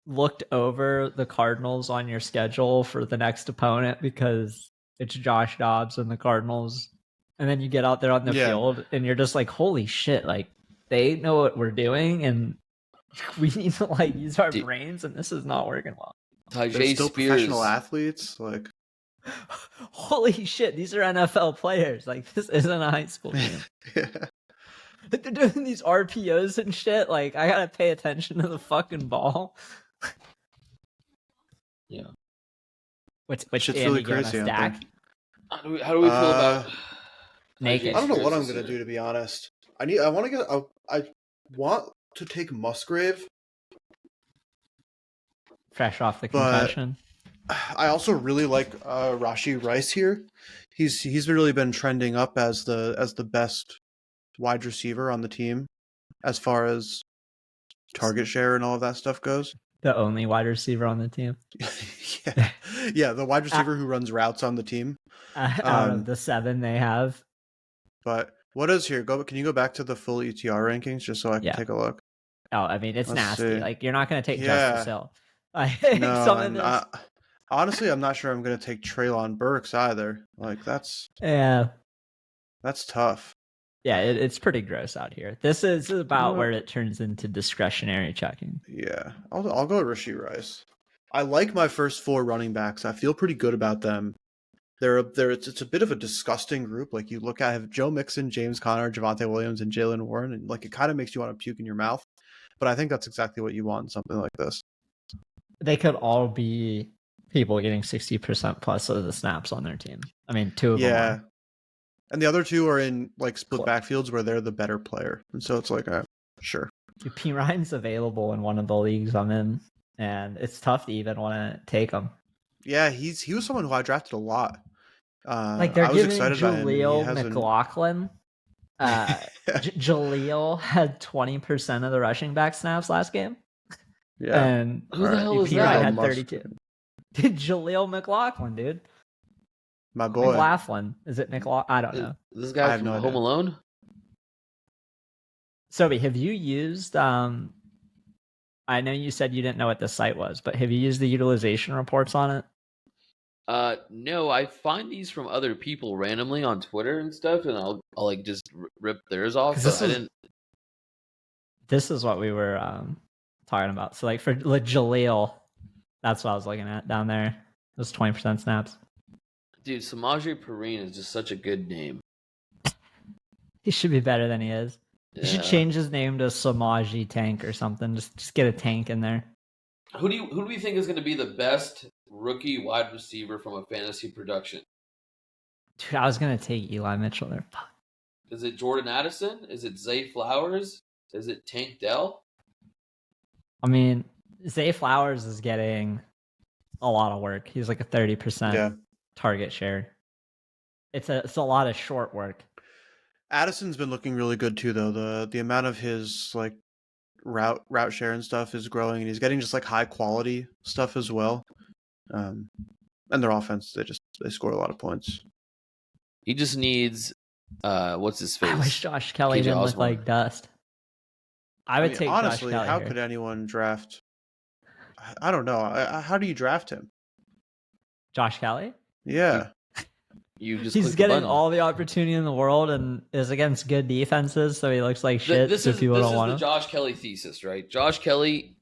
looked over the Cardinals on your schedule for the next opponent because it's Josh Dobbs and the Cardinals, and then you get out there on the field and you're just like, holy shit, like they know what we're doing and we need to like use our brains, and this is not working well.
They're still professional athletes, like
holy shit, these are NFL players. Like this isn't a high school game.
Yeah.
They're doing these RPOs and shit. Like I gotta pay attention to the fucking ball.
Yeah.
Which
Shit's
Andy
really
giving us
crazy out
Dak?
there.
How do we feel about
naked?
I don't know what I'm gonna do, to be honest. I want to take Musgrave,
fresh off the concussion.
I also really like Rashee Rice here. He's really been trending up as the best wide receiver on the team as far as target share and all of that stuff goes.
The only wide receiver on the team.
yeah, the wide receiver who runs routes on the team.
Out of the 7 they have.
But what is here? Can you go back to the full ETR rankings just so I can take a look?
Oh, I mean, it's nasty.
See.
Like, you're not going to take Justice Hill.
No, honestly, I'm not sure I'm going to take Treylon Burks either. Like, that's tough.
Yeah, it's pretty gross out here. This is about where it turns into discretionary checking.
Yeah, I'll go Rashee Rice. I like my first 4 running backs. I feel pretty good about them. It's a bit of a disgusting group. Like, you look at have Joe Mixon, James Conner, Javonte Williams, and Jaylen Warren, and like it kind of makes you want to puke in your mouth. But I think that's exactly what you want in something like this.
They could all be people getting 60% plus of the snaps on their team. I mean, 2 of them are.
And the other 2 are in like split backfields where they're the better player. And so it's like, sure.
P. Ryan's available in one of the leagues I'm in, and it's tough to even want to take him.
Yeah, he was someone who I drafted a lot.
Like, they're giving Jaleel McLaughlin. Jaleel had 20% of the rushing back snaps last game.
Yeah.
And
who the hell is
P.
that?
Ryan had 32. Jaleel McLaughlin, dude.
My boy.
McLaughlin. Is it McLaughlin? I don't know.
This guy from Home Alone?
Soby, have you used... I know you said you didn't know what the site was, but have you used the utilization reports on it?
No, I find these from other people randomly on Twitter and stuff, and I'll like just rip theirs off.
This is what we were talking about. So, like, for Jaleel, that's what I was looking at down there. It was 20% snaps.
Dude, Samaje Perine is just such a good name.
He should be better than he is. Yeah. He should change his name to Samaje Tank or something. Just get a tank in there.
Who do we think is going to be the best rookie wide receiver from a fantasy production?
Dude, I was going to take Eli Mitchell there.
Is it Jordan Addison? Is it Zay Flowers? Is it Tank Dell?
I mean, Zay Flowers is getting a lot of work. He's like a 30% target share. It's a lot of short work.
Addison's been looking really good too, though. The amount of his like route share and stuff is growing, and he's getting just like high quality stuff as well. And their offense, they score a lot of points.
He just needs what's his face?
I wish Josh Kelly didn't look like dust. I would take
honestly.
Josh Kelly
how
here.
Could anyone draft? I don't know. How do you draft him?
Josh Kelly?
Yeah.
He's getting all the opportunity in the world and is against good defenses, so he looks like shit.
This is
the
Josh Kelly thesis, right? Josh Kelly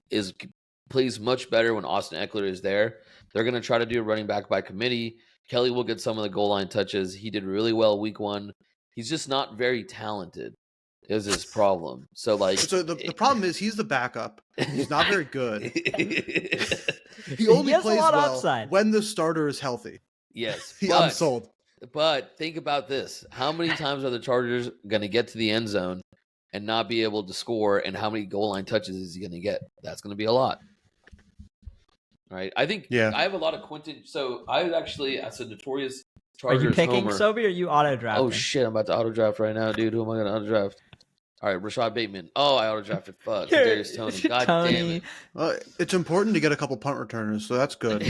plays much better when Austin Eckler is there. They're going to try to do a running back by committee. Kelly will get some of the goal line touches. He did really well week 1. He's just not very talented. Is his problem. So the problem is he's the backup. He's not very good. He only plays well when the starter is healthy. Yes,
I'm sold.
But think about this. How many times are the Chargers going to get to the end zone and not be able to score, and how many goal line touches is he going to get? That's going to be a lot. Right? I think I have a lot of Quentin. So I actually, as a notorious Chargers
homer. Are you picking
homer,
Soby, or are you auto-drafting?
Oh, shit. I'm about to auto-draft right now, dude. Who am I going to auto-draft? All right, Rashad Bateman. Oh, I auto-drafted. Fuck. Darius Toney. God damn it.
Well, it's important to get a couple punt returners, so that's good.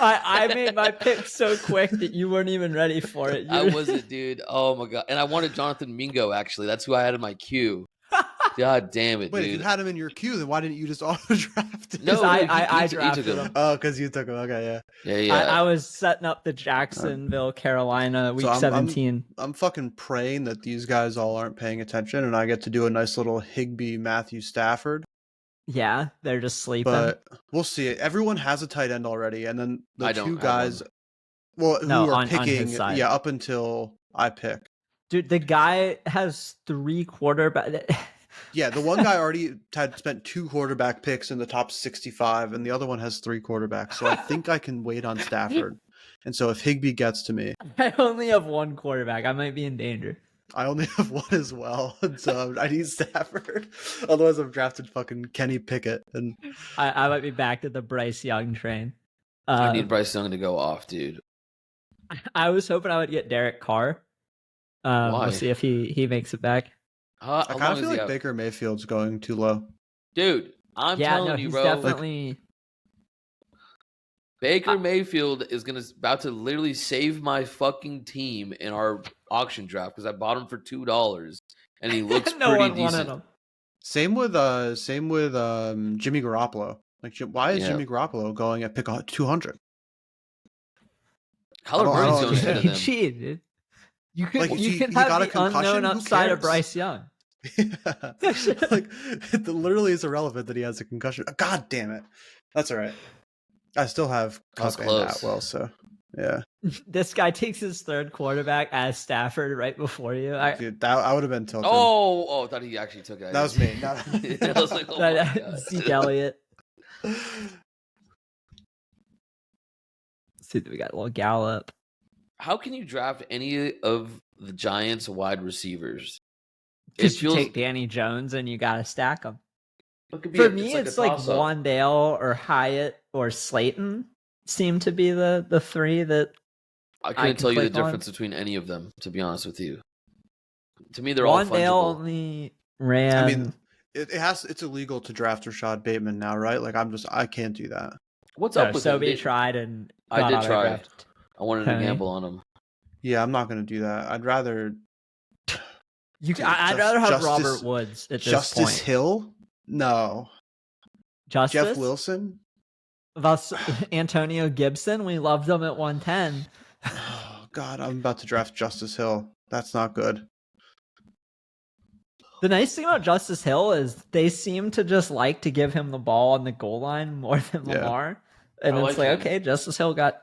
I made my pick so quick that you weren't even ready for it.
I wasn't, dude. Oh, my God. And I wanted Jonathan Mingo, actually. That's who I had in my queue. God damn it,
Wait,
dude.
if you had him in your queue, then why didn't you just auto-draft him?
No,
I drafted him.
Oh, because you took him. Okay,
yeah.
I was setting up the Jacksonville, Carolina, week 17.
I'm fucking praying that these guys all aren't paying attention, and I get to do a nice little Higbee, Matthew Stafford.
Yeah, they're just sleeping.
But we'll see. Everyone has a tight end already, and then the two guys, who are picking, up until I pick.
Dude, the guy has 3 quarterbacks.
Yeah, the one guy already had spent 2 quarterback picks in the top 65, and the other one has 3 quarterbacks. So I think I can wait on Stafford. And so if Higbee gets to me,
I only have 1 quarterback. I might be in danger.
I only have 1 as well, and so I need Stafford. Otherwise, I've drafted fucking Kenny Pickett, and
I might be back to the Bryce Young train.
I need Bryce Young to go off, dude.
I was hoping I would get Derek Carr.
Why?
We'll see if he makes it back.
I kind of feel like Baker Mayfield's going too low.
Dude, I'm telling you,
he's
bro.
Definitely.
Baker Mayfield is about to literally save my fucking team in our auction draft because I bought him for $2, and he looks
no
pretty
one
decent.
Wanted him.
Same with Jimmy Garoppolo. Like, why is Jimmy Garoppolo going at pick 200?
Kyler Murray's going ahead of them.
He cheated. You can
like,
you can have the unknown upside of Bryce Young.
Yeah. Like, it literally is irrelevant that he has a concussion. God damn it. That's all right. I still have Cup and Atwell, so yeah.
This guy takes his 3rd quarterback as Stafford right before you.
Dude, I would have been tilted.
Oh, I thought he actually took it.
That was me.
I was like, oh my God.
Zeke Elliott. See, we got a little Gallup.
How can you draft any of the Giants' wide receivers?
Because you take Danny Jones and you got to stack them. For me, it's like Wandale or Hyatt or Slayton seem to be the 3 that
I couldn't tell you the difference between any of them, to be honest with you. To me, they're all fungible.
Wandale only ran.
I mean, it's illegal to draft Rashad Bateman now, right? Like, I can't do that.
What's up with
Soby tried and
I did try. I wanted to gamble on him.
Yeah, I'm not going to do that. I'd rather.
I'd rather have Robert Woods at this point.
Justice Hill? No. Jeff Wilson?
Antonio Gibson? We loved him at 110.
Oh, God, I'm about to draft Justice Hill. That's not good.
The nice thing about Justice Hill is they seem to just like to give him the ball on the goal line more than Lamar. And it's like, okay, Justice Hill got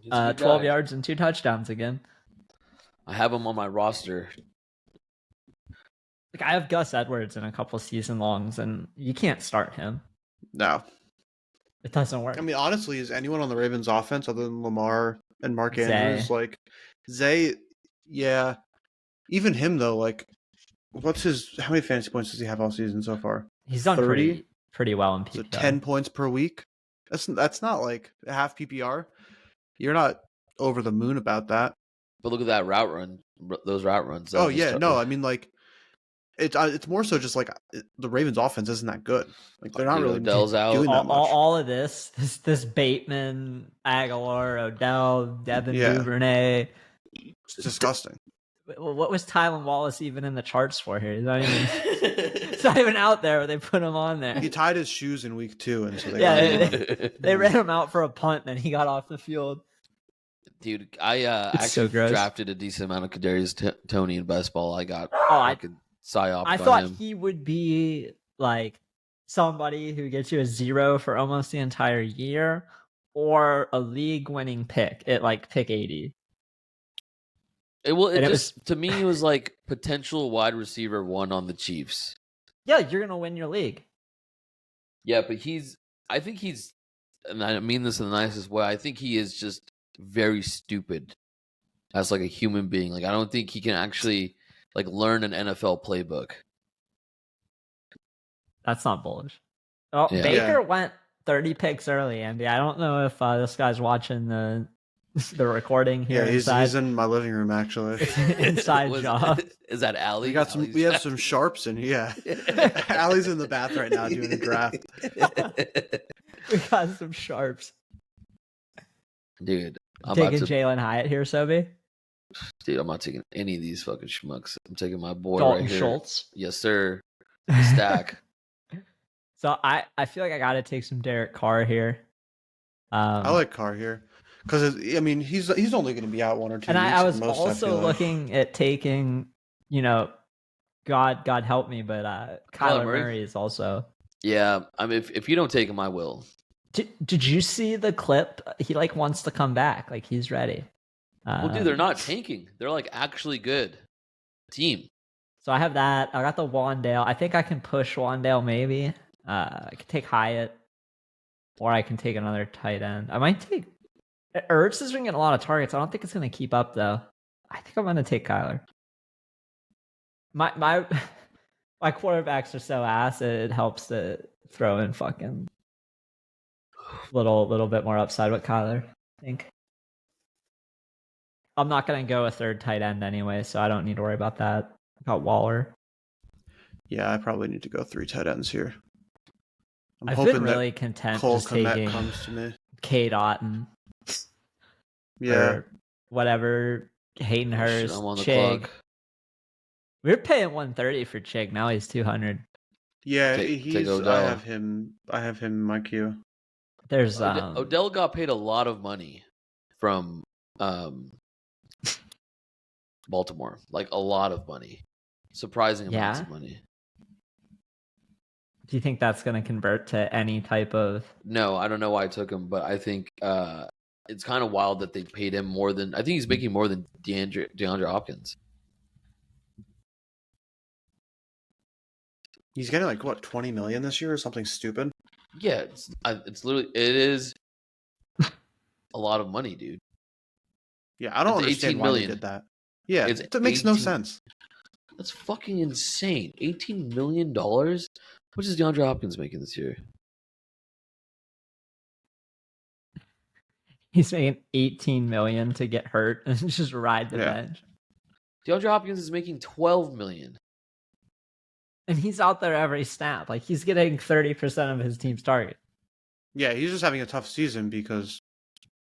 12 yards and 2 touchdowns again.
I have him on my roster.
Like, I have Gus Edwards in a couple season longs, and you can't start him.
No.
It doesn't work.
I mean, honestly, is anyone on the Ravens offense other than Lamar and Mark Andrews? Like, Zay, yeah. Even him, though, like, how many fantasy points does he have all season so far?
He's done pretty well in PPR.
So 10 points per week? That's not like a half PPR. You're not over the moon about that.
But look at that route run. Those route runs.
Oh, yeah. No, I mean, like, it's more so just like the Ravens offense isn't that good. Like, they're not really
Odell's out.
Doing that much.
All of this Bateman, Aguilar, Odell, Devin Duvernay.
It's disgusting.
What was Tylan Wallace even in the charts for here? He's not even, it's not even out there, but they put him on there.
He tied his shoes in week 2, and so
they ran him out for a punt, and then he got off the field.
Dude, I actually drafted a decent amount of Kadarius Toney in best ball. I got psyop.
I thought he would be like somebody who gets you a 0 for almost the entire year, or a league-winning pick at like pick 80.
To me, it was like potential wide receiver 1 on the Chiefs.
Yeah, you're gonna win your league.
Yeah, but I think he's, and I mean this in the nicest way, I think he is just very stupid as like a human being. Like, I don't think he can actually like learn an NFL playbook.
That's not bullish. Oh, yeah. Baker went 30 picks early, Andy. I don't know if this guy's watching the recording here.
Yeah, he's in my living room actually.
Inside job.
Is that Allie?
We have some sharps in here. Yeah. Allie's in the bath right now doing a draft.
We got some sharps.
Dude, I'm
taking Jalen Hyatt here, Soby.
Dude, I'm not taking any of these fucking schmucks. I'm taking my boy
Dalton
right here.
Schultz.
Yes, sir. Stack.
So I feel like I got to take some Derek Carr here.
I like Carr here because I mean he's only going to be out 1 or 2
and
weeks.
I was also looking at taking, God help me, but Kyler Murray is also.
Yeah, I mean if you don't take him, I will.
Did you see the clip? He like wants to come back. Like he's ready.
Well, dude, they're not tanking. They're like actually good team.
So I have that. I got the Wandale. I think I can push Wandale maybe. I could take Hyatt, or I can take another tight end. I might take Ertz is getting a lot of targets. I don't think it's going to keep up though. I think I'm going to take Kyler. My my quarterbacks are so ass. It helps to throw in fucking little bit more upside with Kyler. I think. I'm not going to go a third tight end anyway, so I don't need to worry about that. I got Waller.
Yeah, I probably need to go 3 tight ends here.
I've been really content
Cole
just taking
comes to me.
K-Dot and
or
whatever, Hayden Hurst,
I'm on the
Chig.
clock.
We were paying 130 for Chig. Now he's 200.
Yeah, take Odell. I have him in my queue.
There's
Odell got paid a lot of money from Baltimore, like a lot of money, surprising amounts of money.
Do you think that's going to convert to any type of?
No, I don't know why I took him, but I think it's kind of wild that they paid him more than. I think he's making more than DeAndre Hopkins.
He's getting like what, 20 million this year or something stupid.
Yeah, it's literally it is a lot of money, dude.
Yeah, I don't understand why they did that. Yeah, it makes no sense.
That's fucking insane. $18 million? What is DeAndre Hopkins making this year?
He's making $18 million to get hurt and just ride the bench.
DeAndre Hopkins is making $12 million.
And he's out there every snap. Like, he's getting 30% of his team's target.
Yeah, he's just having a tough season because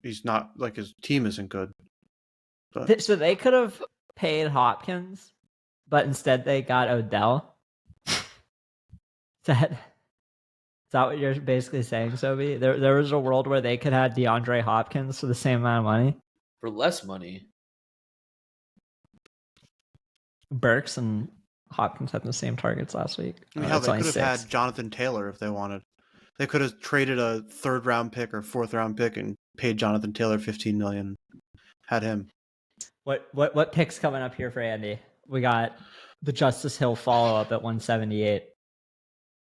he's not, like, his team isn't good. But...
So they could have paid Hopkins, but instead they got Odell. Is that what you're basically saying, Soby? There was a world where they could have DeAndre Hopkins for the same amount of money?
For less money.
Burks and Hopkins had the same targets last week.
I mean, hell, they could have had Jonathan Taylor if they wanted. They could have traded a 3rd round pick or 4th round pick and paid Jonathan Taylor $15 million. Had him.
What picks coming up here for Andy? We got the Justice Hill follow up at 178.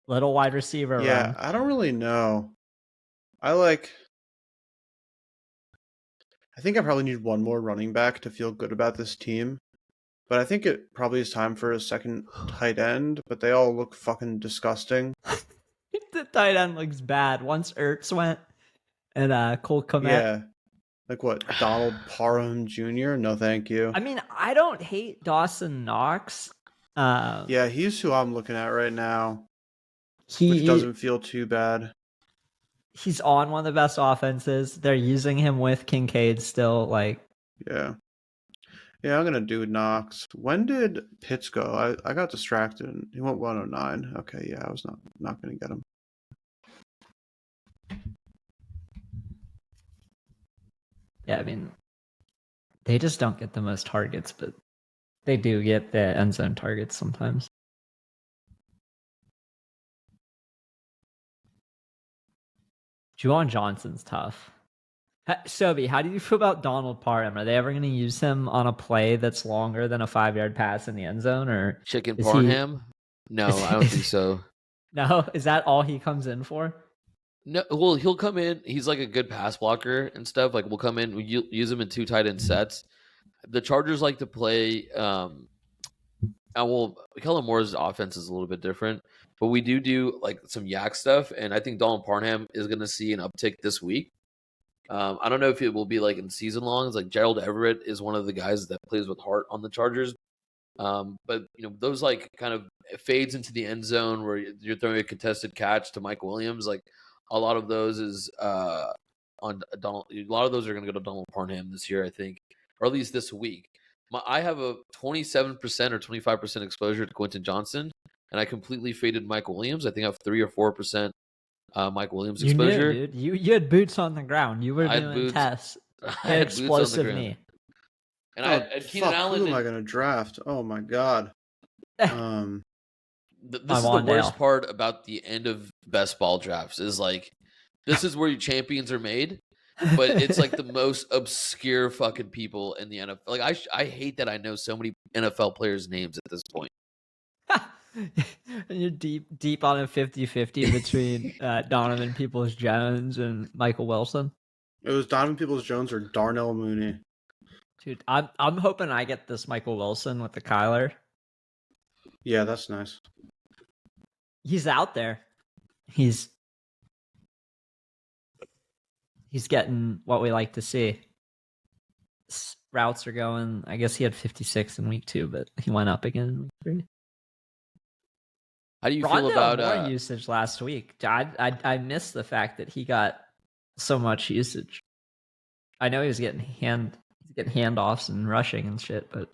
Little wide receiver.
Yeah,
run.
I don't really know. I think I probably need one more running back to feel good about this team. But I think it probably is time for a second tight end, but they all look fucking disgusting.
The tight end looks bad. Once Ertz went and Cole Kmet.
Yeah. Like what? Donald Parham Jr.? No, thank you.
I mean, I don't hate Dawson Knox.
Yeah, he's who I'm looking at right now. Which doesn't feel too bad.
He's on one of the best offenses. They're using him with Kincaid still.
Yeah. Yeah, I'm going to do Knox. When did Pitts go? I got distracted. He went 109. Okay, yeah, I was not going to get him.
Yeah, I mean, they just don't get the most targets, but they do get the end zone targets sometimes. Juwan Johnson's tough. Soby, how do you feel about Donald Parham? Are they ever going to use him on a play that's longer than a 5-yard pass in the end zone? Or
Chicken Parham? No, I don't think so.
No? Is that all he comes in for?
No, well, he'll come in. He's like a good pass blocker and stuff. Like, we'll come in, we use him in 2 tight end sets. The Chargers like to play. Kellen Moore's offense is a little bit different, but we do like some yak stuff, and I think Donald Parham is going to see an uptick this week. I don't know if it will be like in season longs. Like Gerald Everett is one of the guys that plays with heart on the Chargers. But those like kind of fades into the end zone where you're throwing a contested catch to Mike Williams. Like a lot of those is on Donald. A lot of those are going to go to Donald Parham this year, I think, or at least this week. I have a 27% or 25% exposure to Quentin Johnson, and I completely faded Mike Williams. I think I have 3 or 4%. Mike Williams exposure.
You knew, dude. You had boots on the ground. You were doing tests.
I had
explosive knee.
And I had Keenan Allen.
Who am I going to draft? Oh my god.
This is the worst part about the end of best ball drafts is like this is where your champions are made, but it's like the most obscure fucking people in the NFL. Like I hate that I know so many NFL players' names at this point.
And you're deep on a 50-50 between Donovan Peoples-Jones and Michael Wilson.
It was Donovan Peoples-Jones or Darnell Mooney.
Dude, I'm hoping I get this Michael Wilson with the Kyler.
Yeah, that's nice.
He's out there. He's getting what we like to see. Routes are going. I guess he had 56 in week 2, but he went up again in week 3.
How do you feel about
more usage last week? I missed the fact that he got so much usage. I know he was getting handoffs and rushing and shit, but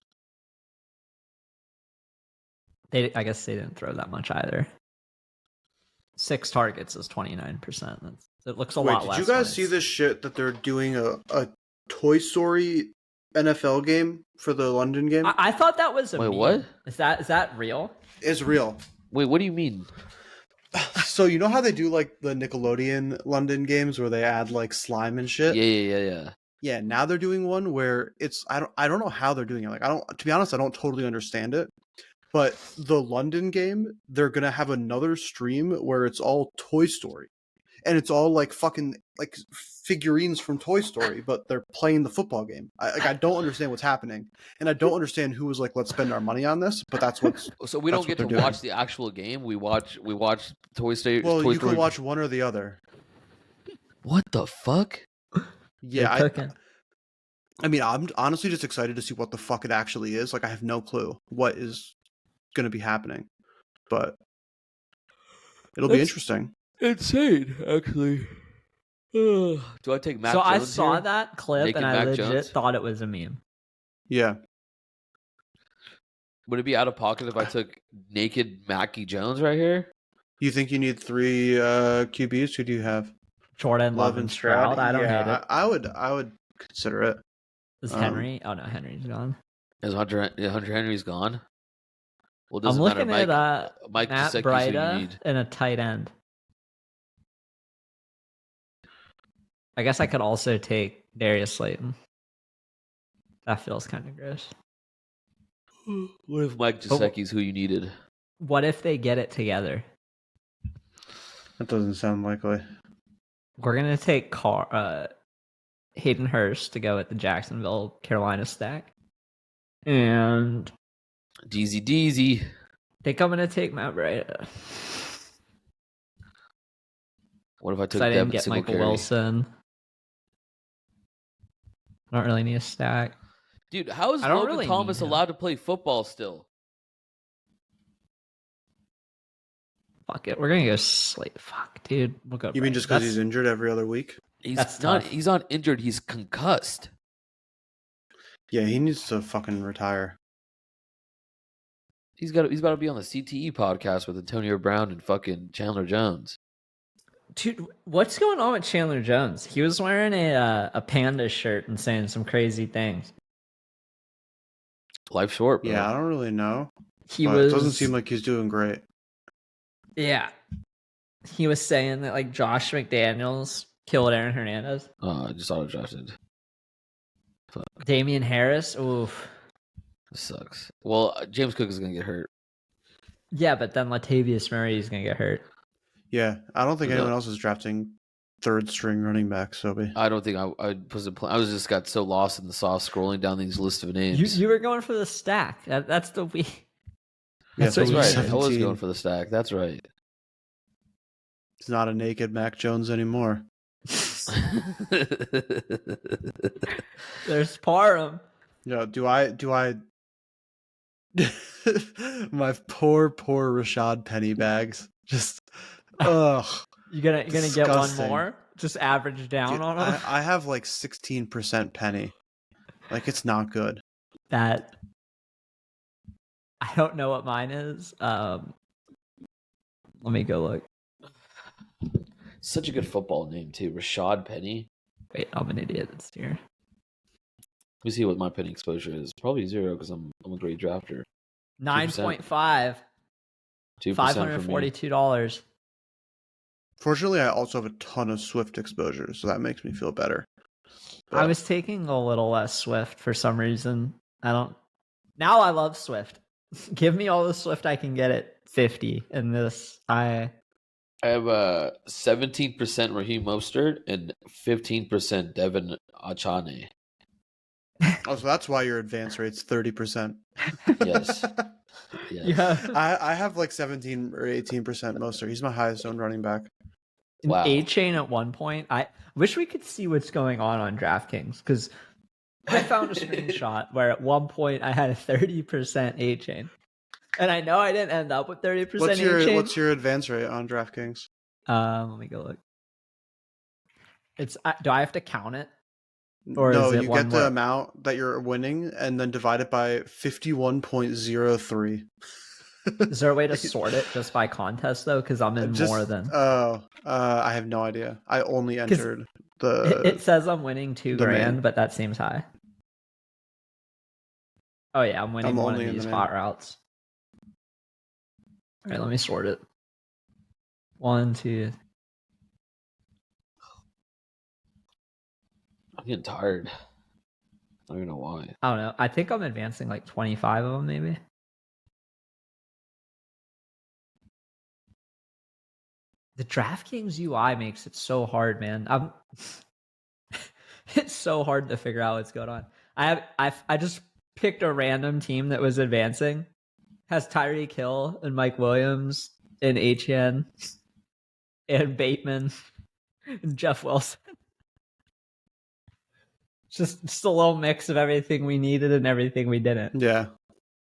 I guess they didn't throw that much either. 6 targets is 29%. It looks a lot less.
Did you guys see this shit that they're doing a Toy Story NFL game for the London game?
I thought that was a
Wait,
meme.
what?
Is that real?
It's real.
Wait, what do you mean?
So you know how they do like the Nickelodeon London games where they add like slime and shit?
Yeah.
Yeah, now they're doing one where it's I don't know how they're doing it. Like to be honest, I don't totally understand it. But the London game, they're gonna have another stream where it's all Toy Story. And it's all like fucking like figurines from Toy Story, but they're playing the football game. I don't understand what's happening, and I don't understand who was like, "Let's spend our money on this." But that's what's
so we don't get to watch the actual game. We watch Toy Story.
Well,
Toy
you
Story.
can watch one or the other.
What the fuck?
Yeah, I mean, I'm honestly just excited to see what the fuck it actually is. Like, I have no clue what is going to be happening, but it'll be interesting.
Insane, actually. Do I take Mac Jones
I saw
here?
that clip
Naked
and I
Mac
legit
Jones?
thought it was a meme.
Yeah.
Would it be out of pocket if I took naked Mackie Jones right here?
You think you need 3 QBs? Who do you have?
Jordan Love and Stroud. I don't hate it.
I would consider it.
Is Henry? Oh no, Henry's gone.
Is Hunter Henry's gone? Well,
I'm
doesn't
looking
matter.
at
Mike
Matt
Gesicki's who you
Breida
need.
and a tight end. I guess I could also take Darius Slayton. That feels kind of gross.
What if Mike Gesicki's who you needed?
What if they get it together?
That doesn't sound likely.
We're gonna take Hayden Hurst to go at the Jacksonville Carolina stack, and
Deeze.
I think I'm gonna take Matt Breida.
What if I took
I didn't
Devin
get Michael
Singletary?
Wilson? I don't really need a stack.
Dude, how is Logan Thomas allowed to play football still?
Fuck it. We're going to go Slate. Fuck, dude. We'll go.
You mean just because he's injured every other week?
He's not injured. He's concussed.
Yeah, he needs to fucking retire.
He's got to be on the CTE podcast with Antonio Brown and fucking Chandler Jones.
Dude, what's going on with Chandler Jones? He was wearing a panda shirt and saying some crazy things.
Life's short, bro.
Yeah, I don't really know.
It
doesn't seem like he's doing great.
Yeah. He was saying that like Josh McDaniels killed Aaron Hernandez.
Oh, I just auto-drafted.
Fuck. Damian Harris. Oof.
This sucks. Well, James Cook is going to get hurt.
Yeah, but then Latavius Murray is going to get hurt.
Yeah, I don't think anyone else is drafting third string running back, Soby.
I don't think I was just got so lost in the sauce scrolling down these lists of names.
You were going for the stack. That's the week.
That's right. 17. I was going for the stack. That's right.
It's not a naked Mac Jones anymore.
There's Parham.
Yeah, do I my poor Rashad Pennybags. Just ugh.
You gonna get one more? Just average down on him?
I have like 16% Penny. Like, it's not good.
That I don't know what mine is. Let me go look.
Such a good football name too, Rashad Penny.
Wait, I'm an idiot. It's here.
Let me see what my penny exposure is. Probably 0 because I'm a great drafter.
9.5. $542.
Fortunately, I also have a ton of Swift exposure, so that makes me feel better. But
I was taking a little less Swift for some reason. Now I love Swift. Give me all the Swift I can get at 50 in this.
I have 17% Raheem Mostert and 15% Devin Achane.
Oh, so that's why your advance rate's 30%.
Yes.
Yeah.
I have like 17 or 18% Mostert. He's my highest owned running back.
Wow. A-Chain at one point. I wish we could see what's going on DraftKings, because I found a screenshot where at one point I had a 30% A-Chain. And I know I didn't end up with 30% A-Chain.
What's your advance rate on DraftKings?
Let me go look. Do I have to count it?
Or no, you get the amount that you're winning and then divide it by 51.03.
Is there a way to sort it just by contest though? Because I'm in more than.
I have no idea. I only entered the.
It says I'm winning $2,000, but that seems high. Oh yeah, I'm winning one of these hot routes. All right, let me sort it. 1, 2.
I'm getting tired. I don't even know why.
I don't know. I think I'm advancing like 25 of them, maybe. The DraftKings UI makes it so hard, man. It's so hard to figure out what's going on. I just picked a random team that was advancing. Has Tyreek Hill and Mike Williams and Etienne and Bateman and Jeff Wilson. Just a little mix of everything we needed and everything we didn't.
Yeah.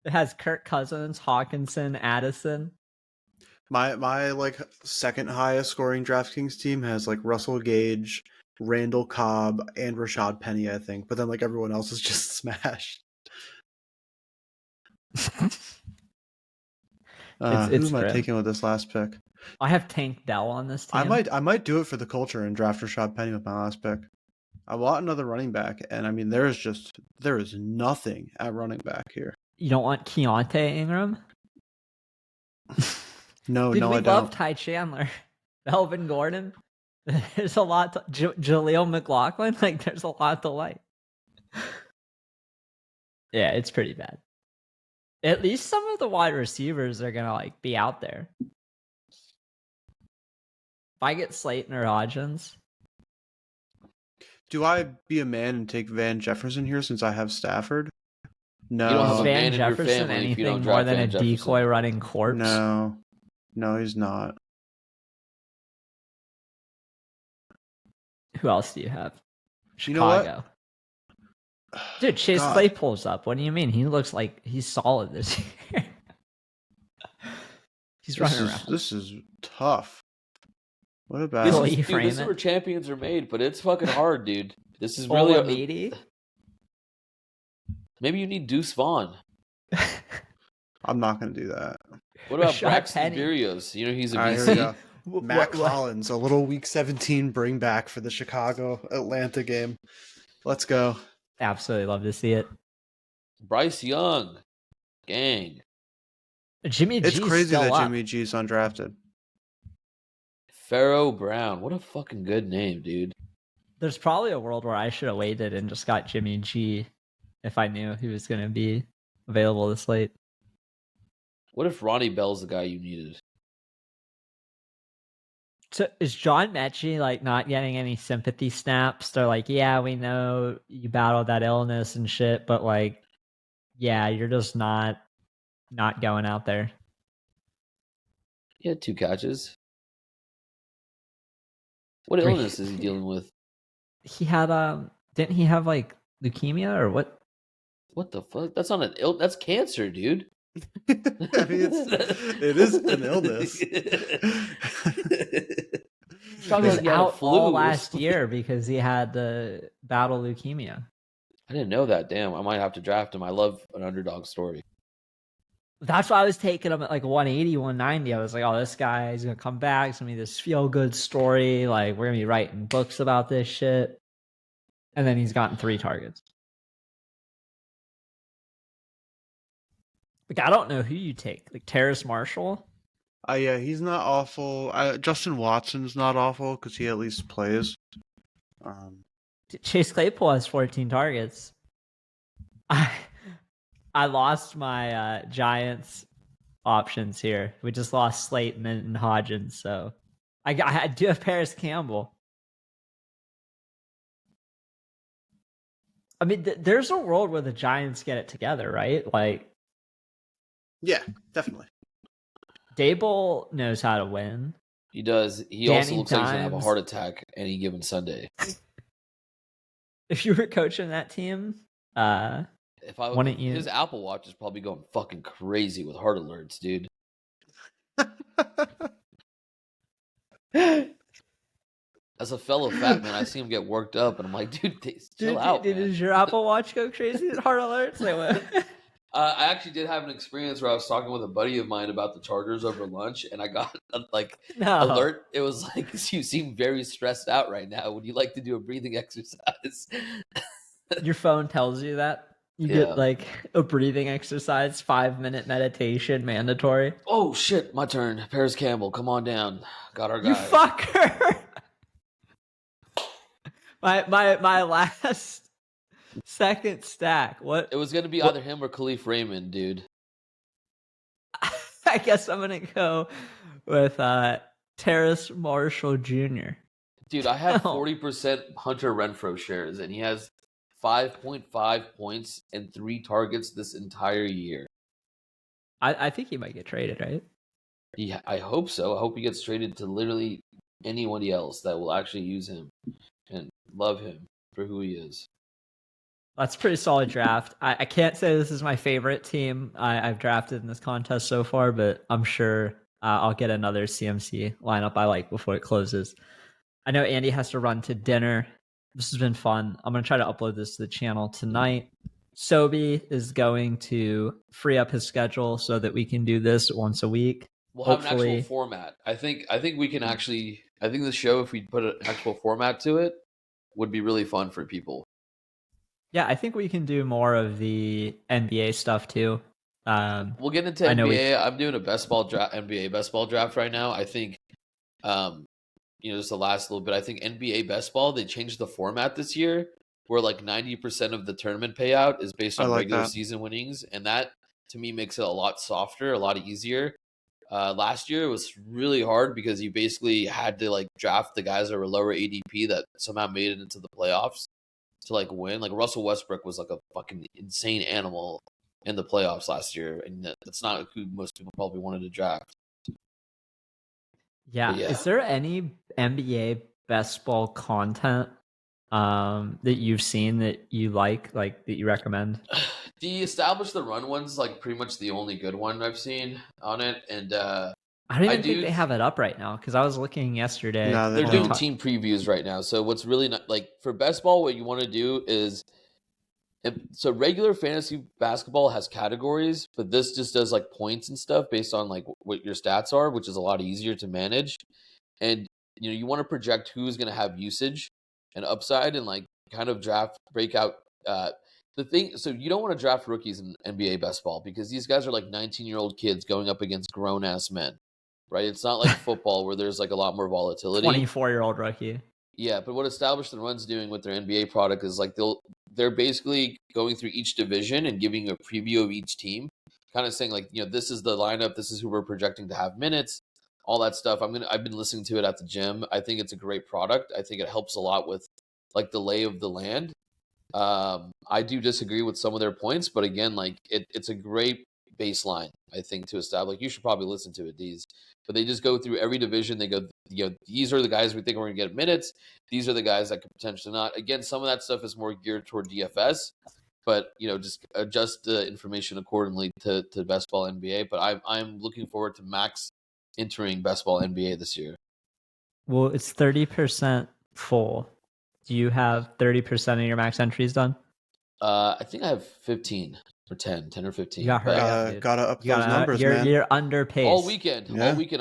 It has Kirk Cousins, Hawkinson, Addison.
My like second highest scoring DraftKings team has like Russell Gage, Randall Cobb, and Rashad Penny, I think. But then like everyone else is just smashed. Who am I taking with this last pick?
I have Tank Dell on this team.
I might do it for the culture and draft Rashad Penny with my last pick. I want another running back, and I mean there is nothing at running back here.
You don't want Keontae Ingram?
No,
Dude,
no,
I
don't.
Love Ty Chandler, Melvin Gordon. There's a lot. Jaleel McLaughlin. Like, there's a lot to like. Yeah, it's pretty bad. At least some of the wide receivers are gonna like be out there. If I get Slayton or Hodgins.
Do I be a man and take Van Jefferson here since I have Stafford? No.
You don't have a
Van
man
Jefferson
in your family
anything more than a decoy running corpse?
No, he's not.
Who else do you have? Chicago.
You know what?
Dude, Chase Claypool's up. What do you mean? He looks like he's solid this year. He's running around.
This is tough. What about
this is where champions are made, but it's fucking hard, dude. This is really Maybe you need Deuce Vaughn.
I'm not going to do that.
What about Braxton Berrios? You know he's a BC.
Matt Collins, a little Week 17 bring back for the Chicago-Atlanta game. Let's go.
Absolutely love to see it.
Bryce Young. Gang.
Jimmy G.
It's crazy that Jimmy G's undrafted.
Pharaoh Brown. What a fucking good name, dude.
There's probably a world where I should have waited and just got Jimmy G if I knew he was going to be available this late.
What if Ronnie Bell's the guy you needed?
So is John Mechie like not getting any sympathy snaps? They're like, yeah, we know you battled that illness and shit, but like, yeah, you're just not going out there.
He had 2 catches. What illness is he dealing with?
He had didn't he have like leukemia or what?
What the fuck? That's not an that's cancer, dude.
I mean, it is an illness.
He was out all last year because he had the battle leukemia.
I didn't know that. Damn, I might have to draft him. I love an underdog story.
That's why I was taking him at like 180, 190. I was like, oh, this guy is going to come back. It's going to be this feel-good story. Like, we're going to be writing books about this shit. And then he's gotten 3 targets. Like, I don't know who you take. Like, Terrace Marshall?
Yeah, he's not awful. Justin Watson's not awful because he at least plays.
Chase Claypool has 14 targets. I lost my Giants options here. We just lost Slayton and Hodgins, so I do have Paris Campbell. I mean, there's a world where the Giants get it together, right? Like,
yeah, definitely.
Daboll knows how to win.
He does. He also looks like he's gonna have a heart attack any given Sunday.
If you were coaching that team,
if I
wouldn't you?
His Apple Watch is probably going fucking crazy with heart alerts, dude. As a fellow fat man, I see him get worked up, and I'm like, dude, chill out.
Dude, does your Apple Watch go crazy at heart alerts?
I actually did have an experience where I was talking with a buddy of mine about the Chargers over lunch, and I got alert. It was like, you seem very stressed out right now. Would you like to do a breathing exercise?
Your phone tells you that? You get like a breathing exercise, 5-minute meditation mandatory.
Oh shit, my turn. Paris Campbell, come on down. Got our guy.
You fucker. my last second stack. What?
It was gonna be either him or Khalif Raymond, dude.
I guess I'm gonna go with Terrace Marshall Jr.
Dude, I have 40% Hunter Renfrow shares, and he has 5.5 points and 3 targets this entire year.
I think he might get traded, right?
Yeah, I hope so. I hope he gets traded to literally anybody else that will actually use him and love him for who he is.
That's a pretty solid draft. I can't say this is my favorite team I've drafted in this contest so far, but I'm sure I'll get another CMC lineup I like before it closes. I know Andy has to run to dinner. This has been fun. I'm going to try to upload this to the channel tonight. Soby is going to free up his schedule so that we can do this once a week.
We'll have an actual format. I think we can actually. I think the show, if we put an actual format to it, would be really fun for people.
Yeah, I think we can do more of the NBA stuff too.
We'll get into NBA. I'm doing a NBA best ball draft right now. I think, just the last little bit. I think NBA best ball, they changed the format this year, where like 90% of the tournament payout is based on regular season winnings, and that to me makes it a lot softer, a lot easier. Last year it was really hard because you basically had to like draft the guys that were lower ADP that somehow made it into the playoffs to like win. Like Russell Westbrook was like a fucking insane animal in the playoffs last year, and that's not who most people probably wanted to draft.
Yeah. Is there any NBA best ball content that you've seen that you like that you recommend?
The Establish the Run one's like pretty much the only good one I've seen on it, and
I don't even think they have it up right now because I was looking yesterday.
No, they're doing team previews right now. So what's really not like for best ball, what you want to do is, so regular fantasy basketball has categories, but this just does like points and stuff based on like what your stats are, which is a lot easier to manage. And you want to project who's going to have usage and upside, and like kind of draft breakout. The thing, so you don't want to draft rookies in NBA best ball because these guys are like 19-year-old kids going up against grown-ass men, right? It's not like football where there's like a lot more volatility.
24-year-old rookie.
Yeah, but what Establish the Run's doing with their NBA product is like they're basically going through each division and giving a preview of each team, kind of saying like, this is the lineup, this is who we're projecting to have minutes, all that stuff. I've been listening to it at the gym. I think it's a great product. I think it helps a lot with like the lay of the land. I do disagree with some of their points, but again, like it's a great baseline, I think, to establish. You should probably listen to it, Deeze. But they just go through every division. They go, these are the guys we think we're going to get minutes. These are the guys that could potentially not. Again, some of that stuff is more geared toward DFS, but just adjust the information accordingly to best ball NBA. But I'm looking forward to Max entering best ball NBA this year.
Well, it's 30% full. Do you have 30% of your max entries done?
I think I have 15 or 10 or 15.
You
gotta up those numbers, man.
You're underpaced.
All weekend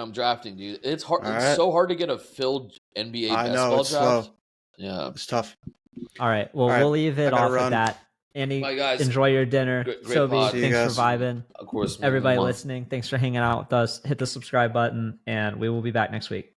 I'm drafting, dude. It's hard. It's so hard to get a filled NBA basketball draft.
Slow.
Yeah,
it's tough.
All right, well, we'll leave it off at that. Andy,
guys,
enjoy your dinner.
Great
Soby, thanks for vibing.
Of course,
everybody listening, thanks for hanging out with us. Hit the subscribe button, and we will be back next week.